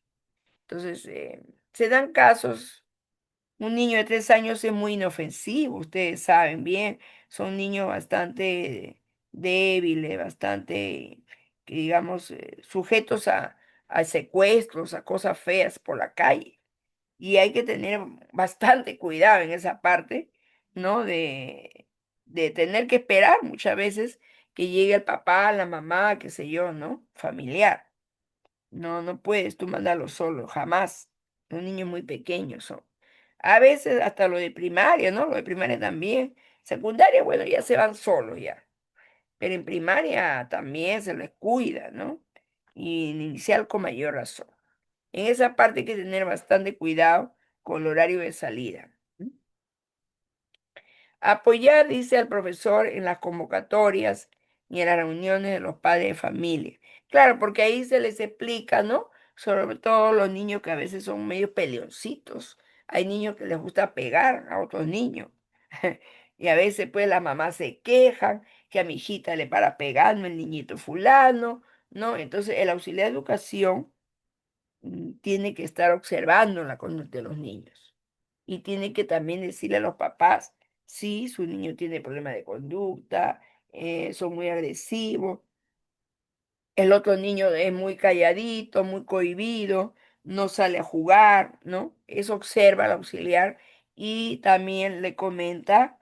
Entonces, se dan casos. Un niño de 3 años es muy inofensivo, ustedes saben bien, son niños bastante débiles, bastante, que digamos, sujetos a secuestros, a cosas feas por la calle. Y hay que tener bastante cuidado en esa parte, ¿no? De tener que esperar muchas veces que llegue el papá, la mamá, qué sé yo, ¿no? Familiar. No, no puedes tú mandarlo solo, jamás. Los niños muy pequeños son. A veces hasta lo de primaria, ¿no? Lo de primaria también. Secundaria, bueno, ya se van solos ya. Pero en primaria también se les cuida, ¿no? Y en inicial con mayor razón. En esa parte hay que tener bastante cuidado con el horario de salida. Apoyar, dice al profesor, en las convocatorias y en las reuniones de los padres de familia. Claro, porque ahí se les explica, ¿no? Sobre todo los niños que a veces son medio peleoncitos. Hay niños que les gusta pegar a otros niños. Y a veces pues las mamás se quejan que a mi hijita le para pegando el niñito fulano, ¿no? Entonces el auxiliar de educación tiene que estar observando la conducta de los niños y tiene que también decirle a los papás si su niño tiene problemas de conducta, son muy agresivos, el otro niño es muy calladito, muy cohibido, no sale a jugar, ¿no? Eso observa al auxiliar y también le comenta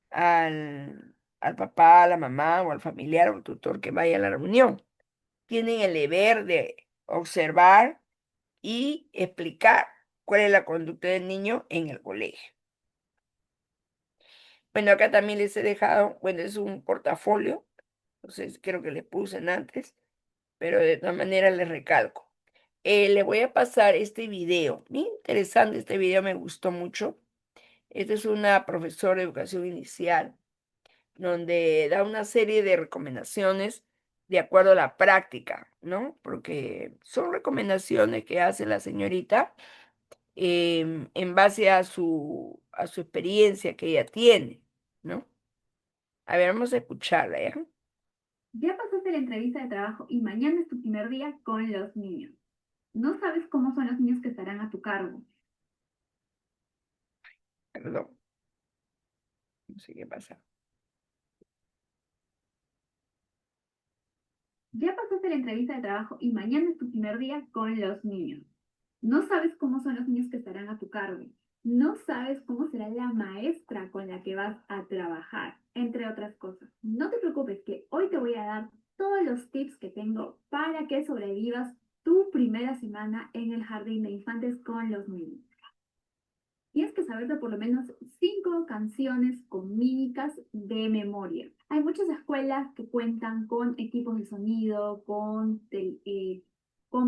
al papá, a la mamá o al familiar o al tutor que vaya a la reunión. Tienen el deber de observar y explicar cuál es la conducta del niño en el colegio. Bueno, acá también les he dejado, bueno, es un portafolio, entonces creo que les puse en antes, pero de todas maneras les recalco. Le voy a pasar este video, bien interesante, este video me gustó mucho. Esta es una profesora de educación inicial, donde da una serie de recomendaciones de acuerdo a la práctica, ¿no? Porque son recomendaciones que hace la señorita en base a su experiencia que ella tiene, ¿no? A ver, vamos a escucharla, ¿ya? Ya pasaste la entrevista de trabajo y mañana es tu primer día con los niños. No sabes cómo son los niños que estarán a tu cargo. Perdón, no sé qué pasa. Ya pasaste la entrevista de trabajo y mañana es tu primer día con los niños. No sabes cómo son los niños que estarán a tu cargo. No sabes cómo será la maestra con la que vas a trabajar, entre otras cosas. No te preocupes que hoy te voy a dar todos los tips que tengo para que sobrevivas tu primera semana en el jardín de infantes con los niños. Tienes que saberte por lo menos 5 canciones comínicas de memoria. Hay muchas escuelas que cuentan con equipos de sonido, con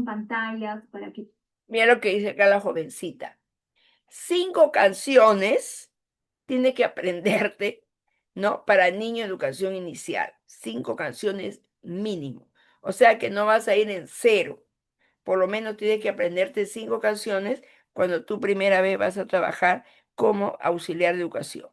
pantallas para que Mira lo que dice acá la jovencita. 5 canciones tiene que aprenderte, ¿no? Para niño de educación inicial. 5 canciones mínimo. O sea que no vas a ir en cero. Por lo menos tienes que aprenderte 5 canciones cuando tú primera vez vas a trabajar como auxiliar de educación.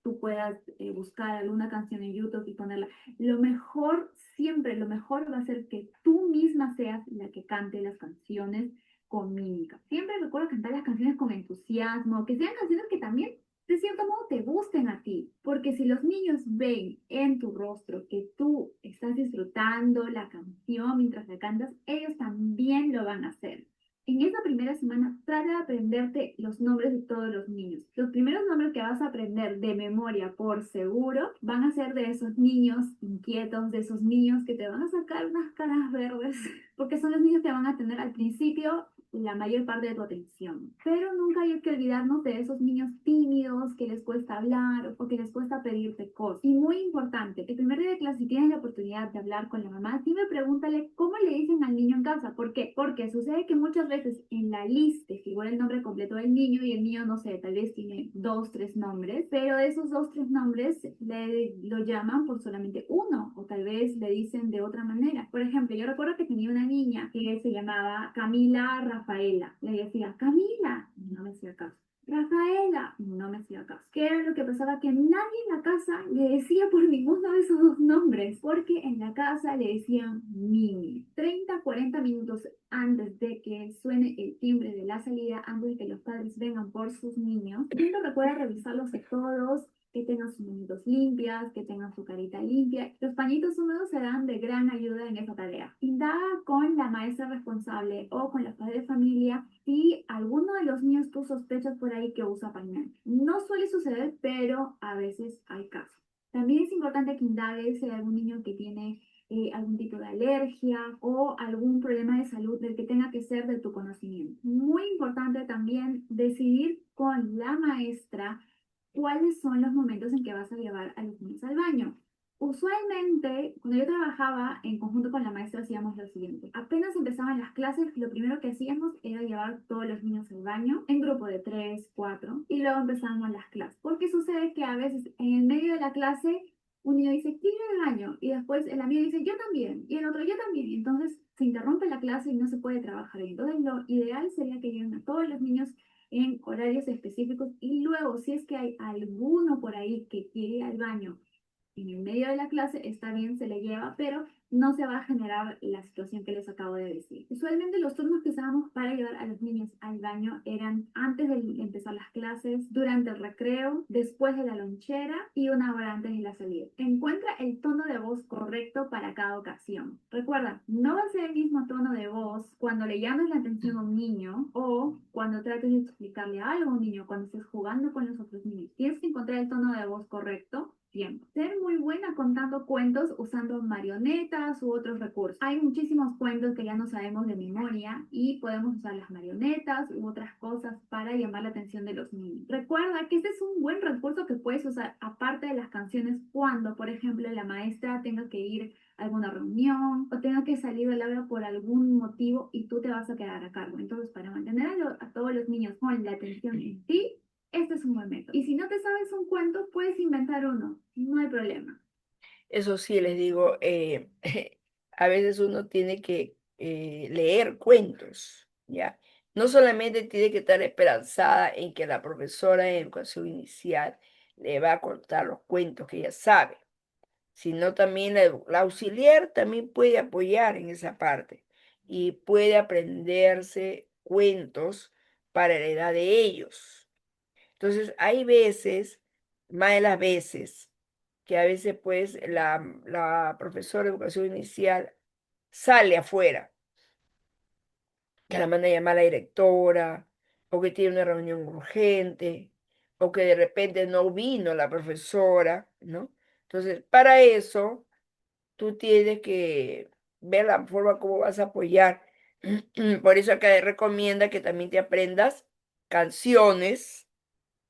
tú puedas buscar alguna canción en YouTube y ponerla. Lo mejor, siempre, lo mejor va a ser que tú misma seas la que cante las canciones con mímica. Siempre recuerda cantar las canciones con entusiasmo, que sean canciones que también de cierto modo te gusten a ti, porque si los niños ven en tu rostro que tú estás disfrutando la canción mientras la cantas, ellos también lo van a hacer. En esa primera semana, trata de aprenderte los nombres de todos los niños. Los primeros nombres que vas a aprender de memoria, por seguro, van a ser de esos niños inquietos, de esos niños que te van a sacar unas caras verdes, porque son los niños que van a tener al principio la mayor parte de tu atención. Pero nunca hay que olvidarnos de esos niños tímidos que les cuesta hablar o que les cuesta pedirte cosas. Y muy importante, el primer día de clase, si tienes la oportunidad de hablar con la mamá, dime, pregúntale cómo le dicen al niño en casa. ¿Por qué? Porque sucede que muchas veces en la lista figura el nombre completo del niño y el niño, no sé, tal vez tiene dos, tres nombres, pero de esos dos, tres nombres lo llaman por solamente uno o tal vez le dicen de otra manera. Por ejemplo, yo recuerdo que tenía una niña que se llamaba Camila Rafaela. Le decía, Camila, y no me hacía caso. Rafaela, y no me hacía caso. ¿Qué era lo que pasaba? Que nadie en la casa le decía por ninguno de esos dos nombres, porque en la casa le decían Mimi. 30, 40 minutos antes de que suene el timbre de la salida, antes de que los padres vengan por sus niños, siempre recuerda revisarlos a todos, que tengan sus manitos limpias, que tengan su carita limpia. Los pañitos húmedos serán de gran ayuda en esa tarea. Indaga con la maestra responsable o con los padres de familia si alguno de los niños tú sospechas por ahí que usa pañal. No suele suceder, pero a veces hay casos. También es importante que indagues si hay algún niño que tiene algún tipo de alergia o algún problema de salud del que tenga que ser de tu conocimiento. Muy importante también decidir con la maestra cuáles son los momentos en que vas a llevar a los niños al baño. Usualmente, cuando yo trabajaba en conjunto con la maestra, hacíamos lo siguiente. Apenas empezaban las clases, lo primero que hacíamos era llevar todos los niños al baño en grupo de tres, cuatro, y luego empezábamos las clases. Porque sucede que a veces en el medio de la clase un niño dice, quiero ir al baño, y después el amigo dice, yo también, y el otro, yo también. Y entonces se interrumpe la clase y no se puede trabajar. Entonces lo ideal sería que lleven a todos los niños en horarios específicos y luego si es que hay alguno por ahí que quiere ir al baño en el medio de la clase, está bien, se le lleva, pero no se va a generar la situación que les acabo de decir. Usualmente los turnos que usábamos para llevar a los niños al baño eran antes de empezar las clases, durante el recreo, después de la lonchera y una hora antes de la salida. Encuentra el tono de voz correcto para cada ocasión. Recuerda, no va a ser el mismo tono de voz cuando le llames la atención a un niño o cuando trates de explicarle algo a un niño, cuando estés jugando con los otros niños. Tienes que encontrar el tono de voz correcto tiempo. Ser muy buena contando cuentos usando marionetas u otros recursos. Hay muchísimos cuentos que ya no sabemos de memoria y podemos usar las marionetas u otras cosas para llamar la atención de los niños. Recuerda que este es un buen recurso que puedes usar aparte de las canciones cuando, por ejemplo, la maestra tenga que ir a alguna reunión o tenga que salir del aula por algún motivo y tú te vas a quedar a cargo. Entonces, para mantener a todos los niños con la atención en ti, este es un buen método. Y si no te sabes un cuento, puedes inventar uno. No hay problema. Eso sí, les digo, a veces uno tiene que leer cuentos, ¿ya? No solamente tiene que estar esperanzada en que la profesora de educación inicial le va a contar los cuentos que ella sabe, sino también la auxiliar también puede apoyar en esa parte y puede aprenderse cuentos para la edad de ellos. Entonces, hay veces, más de las veces, que a veces pues la profesora de educación inicial sale afuera, que la manda a llamar a la directora, o que tiene una reunión urgente, o que de repente no vino la profesora, ¿no? Entonces, para eso, tú tienes que ver la forma como vas a apoyar. Por eso acá recomienda que también te aprendas canciones,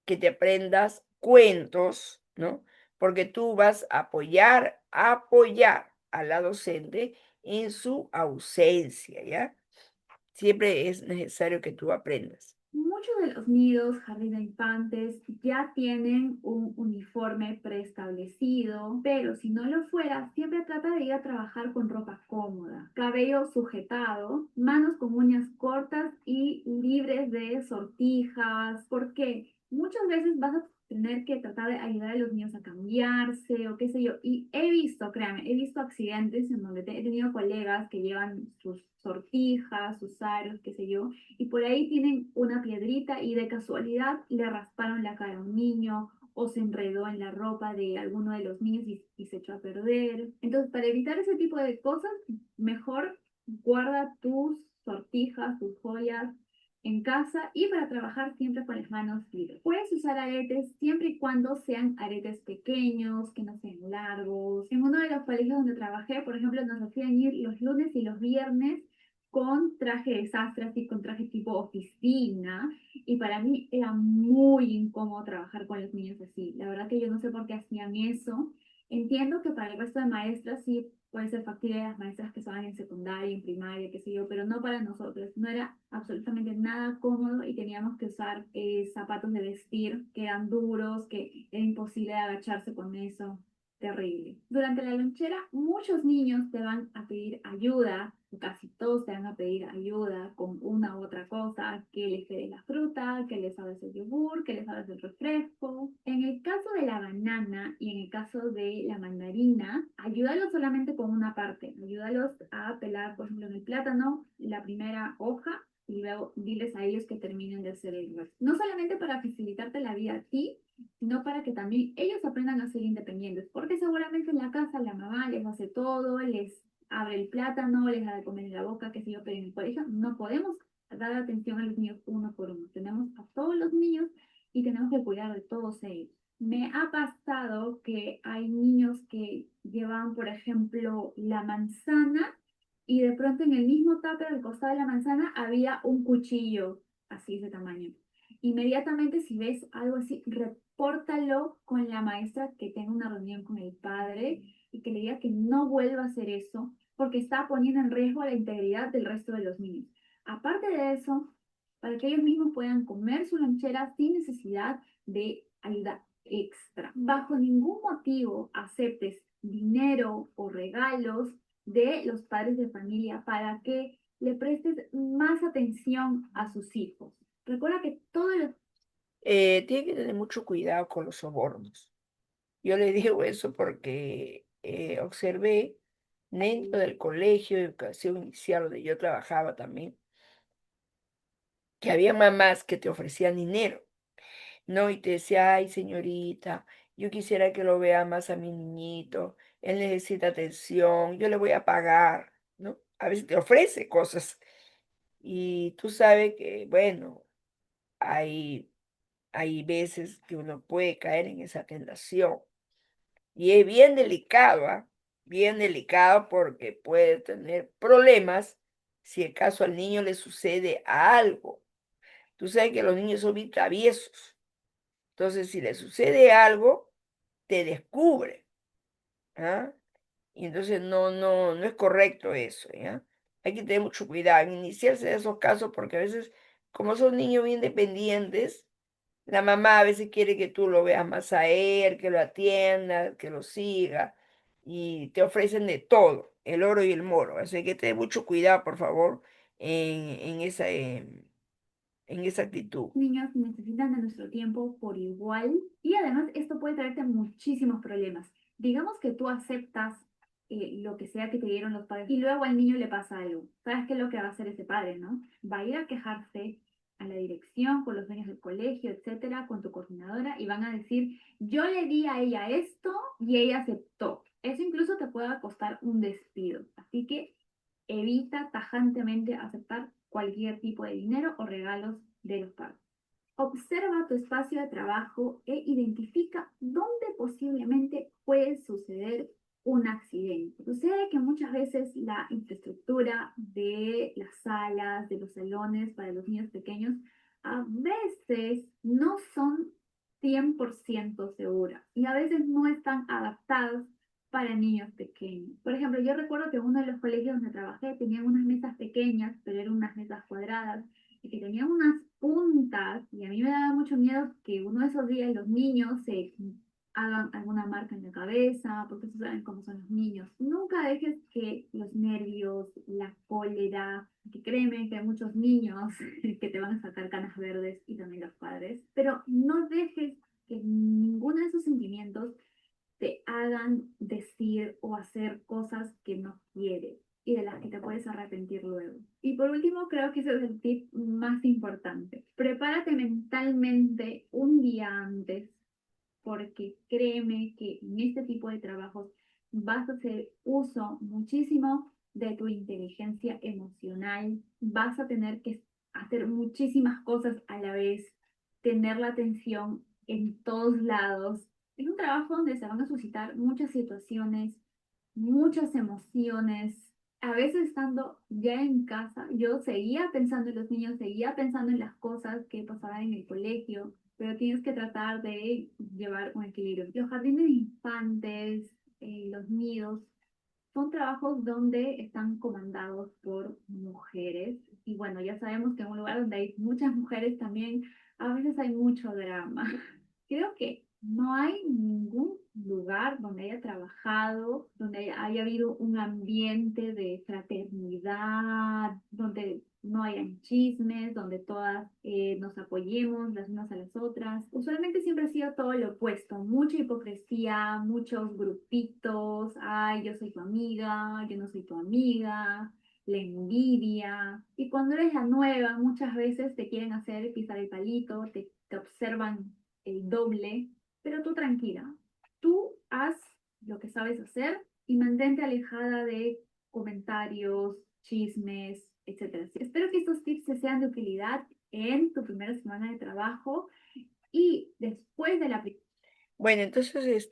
que te aprendas cuentos, ¿no? Porque tú vas a apoyar a la docente en su ausencia, ¿ya? Siempre es necesario que tú aprendas. Muchos de los nidos, jardín de infantes, ya tienen un uniforme preestablecido, pero si no lo fuera, siempre trata de ir a trabajar con ropa cómoda, cabello sujetado, manos con uñas cortas y libres de sortijas. ¿Por qué? muchas veces vas a tener que tratar de ayudar a los niños a cambiarse o qué sé yo. Y he visto, créanme, he visto accidentes en donde he tenido colegas que llevan sus sortijas, sus aros, qué sé yo, y por ahí tienen una piedrita y de casualidad le rasparon la cara a un niño o se enredó en la ropa de alguno de los niños y se echó a perder. Entonces, para evitar ese tipo de cosas, mejor guarda tus sortijas, tus joyas en casa y para trabajar siempre con las manos libres. Puedes usar aretes siempre y cuando sean aretes pequeños, que no sean largos. En uno de los colegios donde trabajé, por ejemplo, nos hacían ir los lunes y los viernes con traje de sastre, así con traje tipo oficina, y para mí era muy incómodo trabajar con los niños así. La verdad que yo no sé por qué hacían eso. Entiendo que para el resto de maestras sí puede ser factible las maestras que estaban en secundaria, en primaria, qué sé yo, pero no para nosotros. No era absolutamente nada cómodo y teníamos que usar zapatos de vestir que eran duros, que era imposible agacharse con eso. Terrible. Durante la lonchera, muchos niños te van a pedir ayuda, o casi todos te van a pedir ayuda con una u otra cosa, que les quede la fruta, que les hagas el yogur, que les hagas el refresco. En el caso de la banana y en el caso de la mandarina, ayúdalos solamente con una parte. Ayúdalos a pelar, por ejemplo, en el plátano, la primera hoja y luego diles a ellos que terminen de hacer el resto. No solamente para facilitarte la vida a ti, sino para que también ellos aprendan a ser independientes, porque seguramente en la casa la mamá les hace todo, les abre el plátano, les da de comer en la boca, qué sé yo, pero en el colegio no podemos dar atención a los niños uno por uno. Tenemos a todos los niños y tenemos que cuidar de todos ellos. Me ha pasado que hay niños que llevan, por ejemplo, la manzana y de pronto en el mismo tupper al costado de la manzana había un cuchillo así de tamaño. Inmediatamente si ves algo así, repórtalo con la maestra que tenga una reunión con el padre y que le diga que no vuelva a hacer eso porque está poniendo en riesgo la integridad del resto de los niños. Aparte de eso, para que ellos mismos puedan comer su lonchera sin necesidad de ayuda extra. Bajo ningún motivo aceptes dinero o regalos de los padres de familia para que le prestes más atención a sus hijos. Recuerda que todo el... Tiene que tener mucho cuidado con los sobornos. Yo le digo eso porque observé dentro del colegio de educación inicial donde yo trabajaba también, que había mamás que te ofrecían dinero, ¿no? Y te decía, ay, señorita, yo quisiera que lo vea más a mi niñito, él necesita atención, yo le voy a pagar, ¿no? A veces te ofrece cosas y tú sabes que, bueno, hay, hay veces que uno puede caer en esa tentación y es bien delicado, ¿ah? Bien delicado porque puede tener problemas si acaso al niño le sucede algo. Tú sabes que los niños son bien traviesos. Entonces, si le sucede algo, te descubre, ¿ah? Y entonces no es correcto eso, ¿ya? Hay que tener mucho cuidado en iniciarse de esos casos porque a veces, como son niños bien dependientes, la mamá a veces quiere que tú lo veas más a él, que lo atienda, que lo siga, y te ofrecen de todo, el oro y el moro. Así que tener mucho cuidado, por favor, en esa actitud. Niños necesitan de nuestro tiempo por igual y además esto puede traerte muchísimos problemas. Digamos que tú aceptas lo que sea que te dieron los padres y luego al niño le pasa algo. ¿Sabes qué es lo que va a hacer ese padre, no? Va a ir a quejarse a la dirección, con los dueños del colegio, etcétera, con tu coordinadora y van a decir, yo le di a ella esto y ella aceptó. Eso incluso te puede costar un despido. Así que evita tajantemente aceptar cualquier tipo de dinero o regalos de los padres. Observa tu espacio de trabajo e identifica dónde posiblemente puede suceder un accidente. Sucede que muchas veces la infraestructura de las salas, de los salones para los niños pequeños, a veces no son 100% seguras y a veces no están adaptadas para niños pequeños. Por ejemplo, yo recuerdo que uno de los colegios donde trabajé tenían unas mesas pequeñas, pero eran unas mesas cuadradas y que tenían unas puntas y a mí me daba mucho miedo que uno de esos días los niños se hagan alguna marca en la cabeza, porque ustedes saben cómo son los niños. Nunca dejes que los nervios, la cólera, que créeme que hay muchos niños que te van a sacar canas verdes y también los padres, pero no dejes que ninguno de esos sentimientos te hagan decir o hacer cosas que no quieres y de las que te puedes arrepentir luego. Y por último, creo que ese es el tip más importante. Prepárate mentalmente un día antes, porque créeme que en este tipo de trabajos vas a hacer uso muchísimo de tu inteligencia emocional, vas a tener que hacer muchísimas cosas a la vez, tener la atención en todos lados. Es un trabajo donde se van a suscitar muchas situaciones, muchas emociones. A veces estando ya en casa, yo seguía pensando en los niños, seguía pensando en las cosas que pasaban en el colegio, pero tienes que tratar de llevar un equilibrio. Los jardines de infantes, los nidos, son trabajos donde están comandados por mujeres. Y bueno, ya sabemos que en un lugar donde hay muchas mujeres también, a veces hay mucho drama. Creo que no hay ningún lugar donde haya trabajado, donde haya habido un ambiente de fraternidad, donde no hayan chismes, donde todas nos apoyemos las unas a las otras. Usualmente siempre ha sido todo lo opuesto, mucha hipocresía, muchos grupitos, ay, yo soy tu amiga, yo no soy tu amiga, la envidia. Y cuando eres la nueva, muchas veces te quieren hacer pisar el palito, te observan el doble, pero tú tranquila, tú haz lo que sabes hacer y mantente alejada de comentarios, chismes, etcétera. Espero que estos tips te sean de utilidad en tu primera semana de trabajo y después de la Bueno, entonces,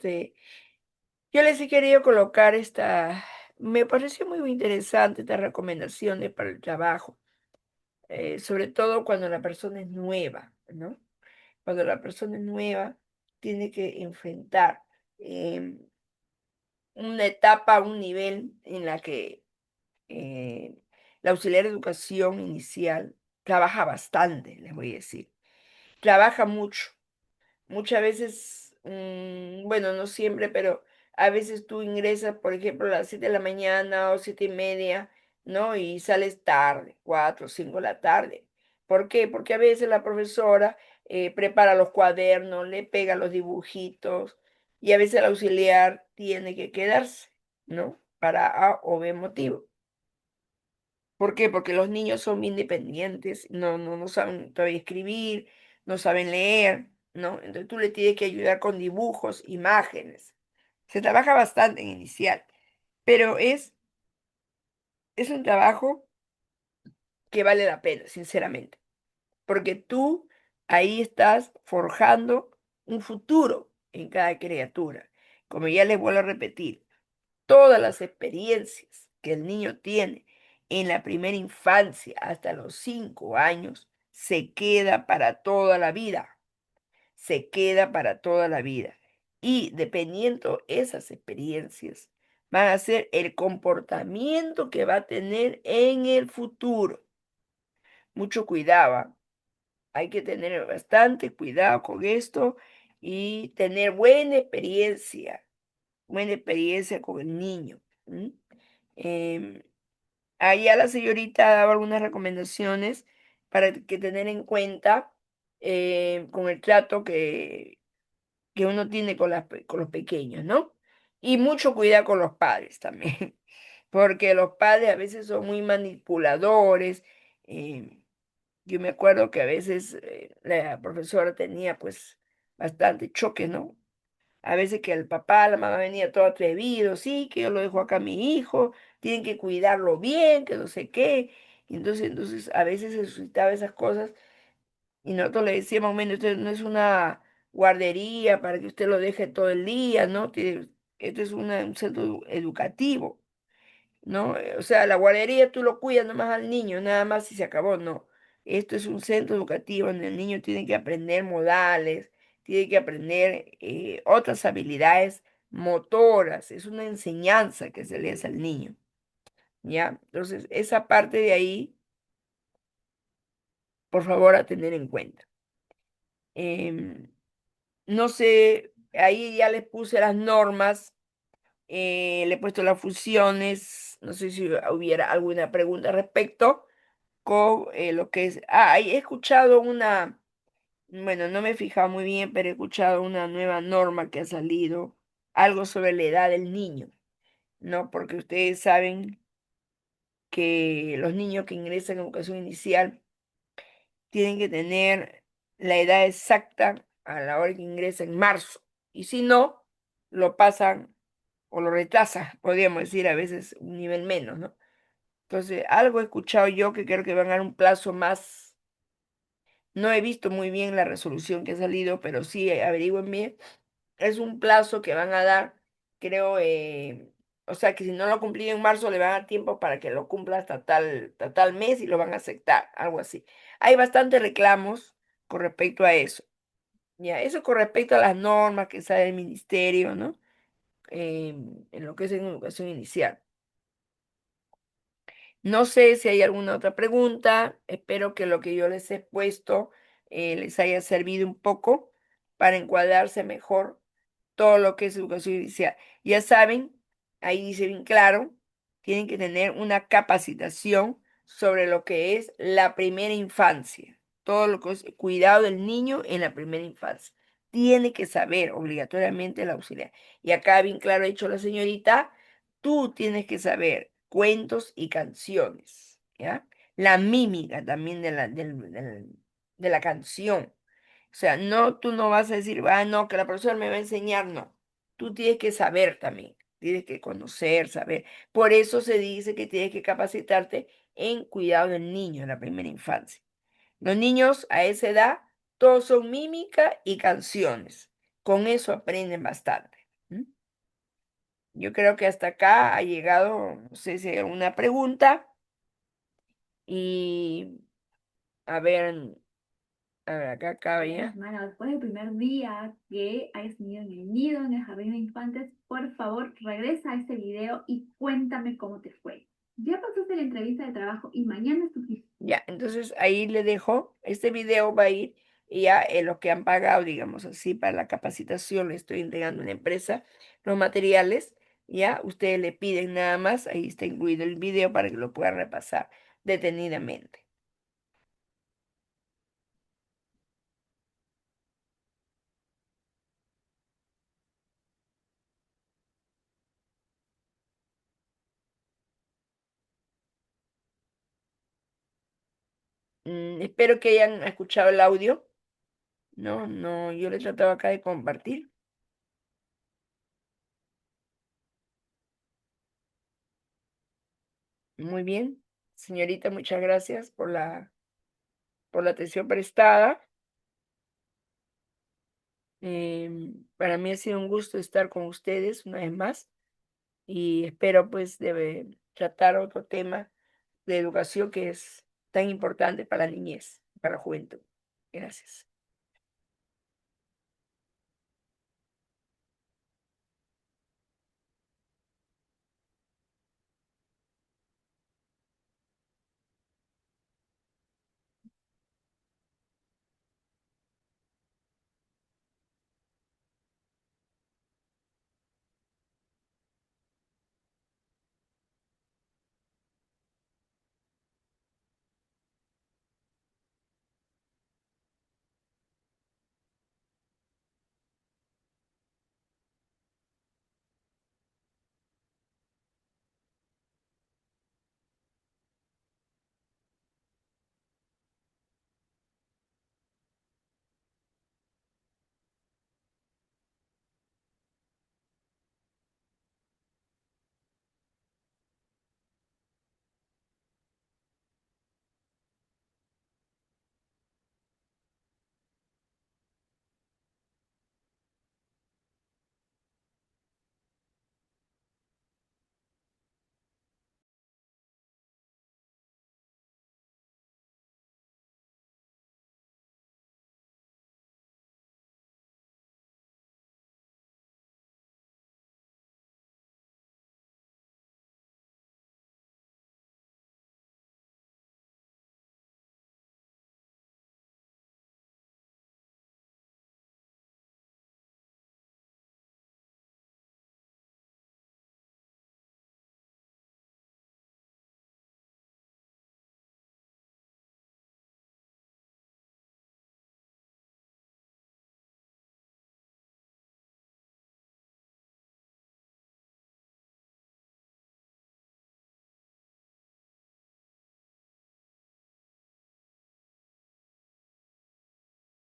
yo les he querido colocar me pareció muy interesante estas recomendaciones para el trabajo, sobre todo cuando la persona es nueva, ¿no? Cuando la persona es nueva, tiene que enfrentar em, una etapa, un nivel en la que eh, la auxiliar de educación inicial trabaja bastante, les voy a decir, trabaja mucho. Muchas veces, bueno, no siempre, pero a veces tú ingresas, por ejemplo, a las 7 de la mañana o 7:30, ¿no? Y sales tarde, 4 o 5 de la tarde. ¿Por qué? Porque a veces la profesora prepara los cuadernos, le pega los dibujitos y a veces el auxiliar tiene que quedarse, ¿no? Para A o B motivo. ¿Por qué? Porque los niños son bien dependientes, no saben todavía escribir, no saben leer, ¿no? Entonces tú le tienes que ayudar con dibujos, imágenes. Se trabaja bastante en inicial, pero es un trabajo que vale la pena, sinceramente, porque tú ahí estás forjando un futuro en cada criatura. Como ya les vuelvo a repetir, todas las experiencias que el niño tiene en la primera infancia hasta los 5 años se queda para toda la vida, se queda para toda la vida. Y dependiendo esas experiencias, van a ser el comportamiento que va a tener en el futuro. Mucho cuidado, ¿ah? Hay que tener bastante cuidado con esto y tener buena experiencia con el niño. ¿M? Em, Allá la señorita daba algunas recomendaciones para que tener en cuenta con el trato que uno tiene con, con los pequeños, ¿no? Y mucho cuidado con los padres también, porque los padres a veces son muy manipuladores. em, yo me acuerdo que a veces la profesora tenía pues bastante choque, ¿no? A veces que el papá, la mamá venía todo atrevido, sí, que yo lo dejo acá a mi hijo, tienen que cuidarlo bien, que no sé qué. Y entonces a veces se suscitaba esas cosas y nosotros le decíamos, bueno, esto no es una guardería para que usted lo deje todo el día, ¿no? Esto es un centro educativo. ¿No? O sea, la guardería tú lo cuidas nomás al niño, nada más y se acabó, no. Esto es un centro educativo donde el niño tiene que aprender modales, tiene que aprender otras habilidades motoras, es una enseñanza que se le hace al niño, ¿ya? Entonces, esa parte de ahí, por favor, a tener en cuenta. Em, no sé, Ahí ya les puse las normas, le he puesto las funciones, no sé si hubiera alguna pregunta al respecto con lo que es... Ah, ahí he escuchado una, bueno, no me he fijado muy bien, pero he escuchado una nueva norma que ha salido, algo sobre la edad del niño, ¿no? Porque ustedes saben que los niños que ingresan a educación inicial tienen que tener la edad exacta a la hora que ingresa en marzo. Y si no, lo pasan o lo retrasan, podríamos decir a veces un nivel menos, ¿no? Entonces, algo he escuchado yo que creo que van a dar un plazo más. No he visto muy bien la resolución que ha salido, pero sí averigüen bien. Es un plazo que van a dar, creo, o sea que si no lo ha cumplido en marzo, le van a dar tiempo para que lo cumpla hasta tal mes y lo van a aceptar, algo así. Hay bastantes reclamos con respecto a eso. Ya, eso con respecto a las normas que sale del ministerio, ¿no? En lo que es en educación inicial. No sé si hay alguna otra pregunta. Espero que lo que yo les he puesto les haya servido un poco para encuadrarse mejor todo lo que es educación inicial. Ya saben, ahí dice bien claro, tienen que tener una capacitación sobre lo que es la primera infancia, todo lo que es cuidado del niño en la primera infancia. Tiene que saber obligatoriamente el auxiliar. Y acá bien claro ha dicho la señorita, tú tienes que saber cuentos y canciones, ¿ya? La mímica también de la canción. O sea, no, tú no vas a decir, ah, no, que la profesora me va a enseñar, no. Tú tienes que saber también, tienes que conocer, saber. Por eso se dice que tienes que capacitarte en cuidado del niño en la primera infancia. Los niños a esa edad, todos son mímica y canciones. Con eso aprenden bastante. ¿M? Yo creo que hasta acá ha llegado, no sé si hay alguna pregunta. Y a ver, acá acaba Bueno, ya. hermana, después del primer día que hayas tenido en el nido, en el jardín de infantes, por favor, regresa a este video y cuéntame cómo te fue. Ya pasaste la entrevista de trabajo y mañana es tu... Ya, entonces ahí le dejo, este video va a ir y ya los que han pagado, digamos así, para la capacitación, le estoy entregando a una empresa los materiales, ya ustedes le piden nada más, ahí está incluido el video para que lo puedan repasar detenidamente. Espero que hayan escuchado el audio. No, no, yo le trataba acá de compartir. Muy bien, señorita, muchas gracias por la atención prestada. Para mí ha sido un gusto estar con ustedes una vez más y espero pues debe tratar otro tema de educación que es tan importante para la niñez, para la juventud. Gracias.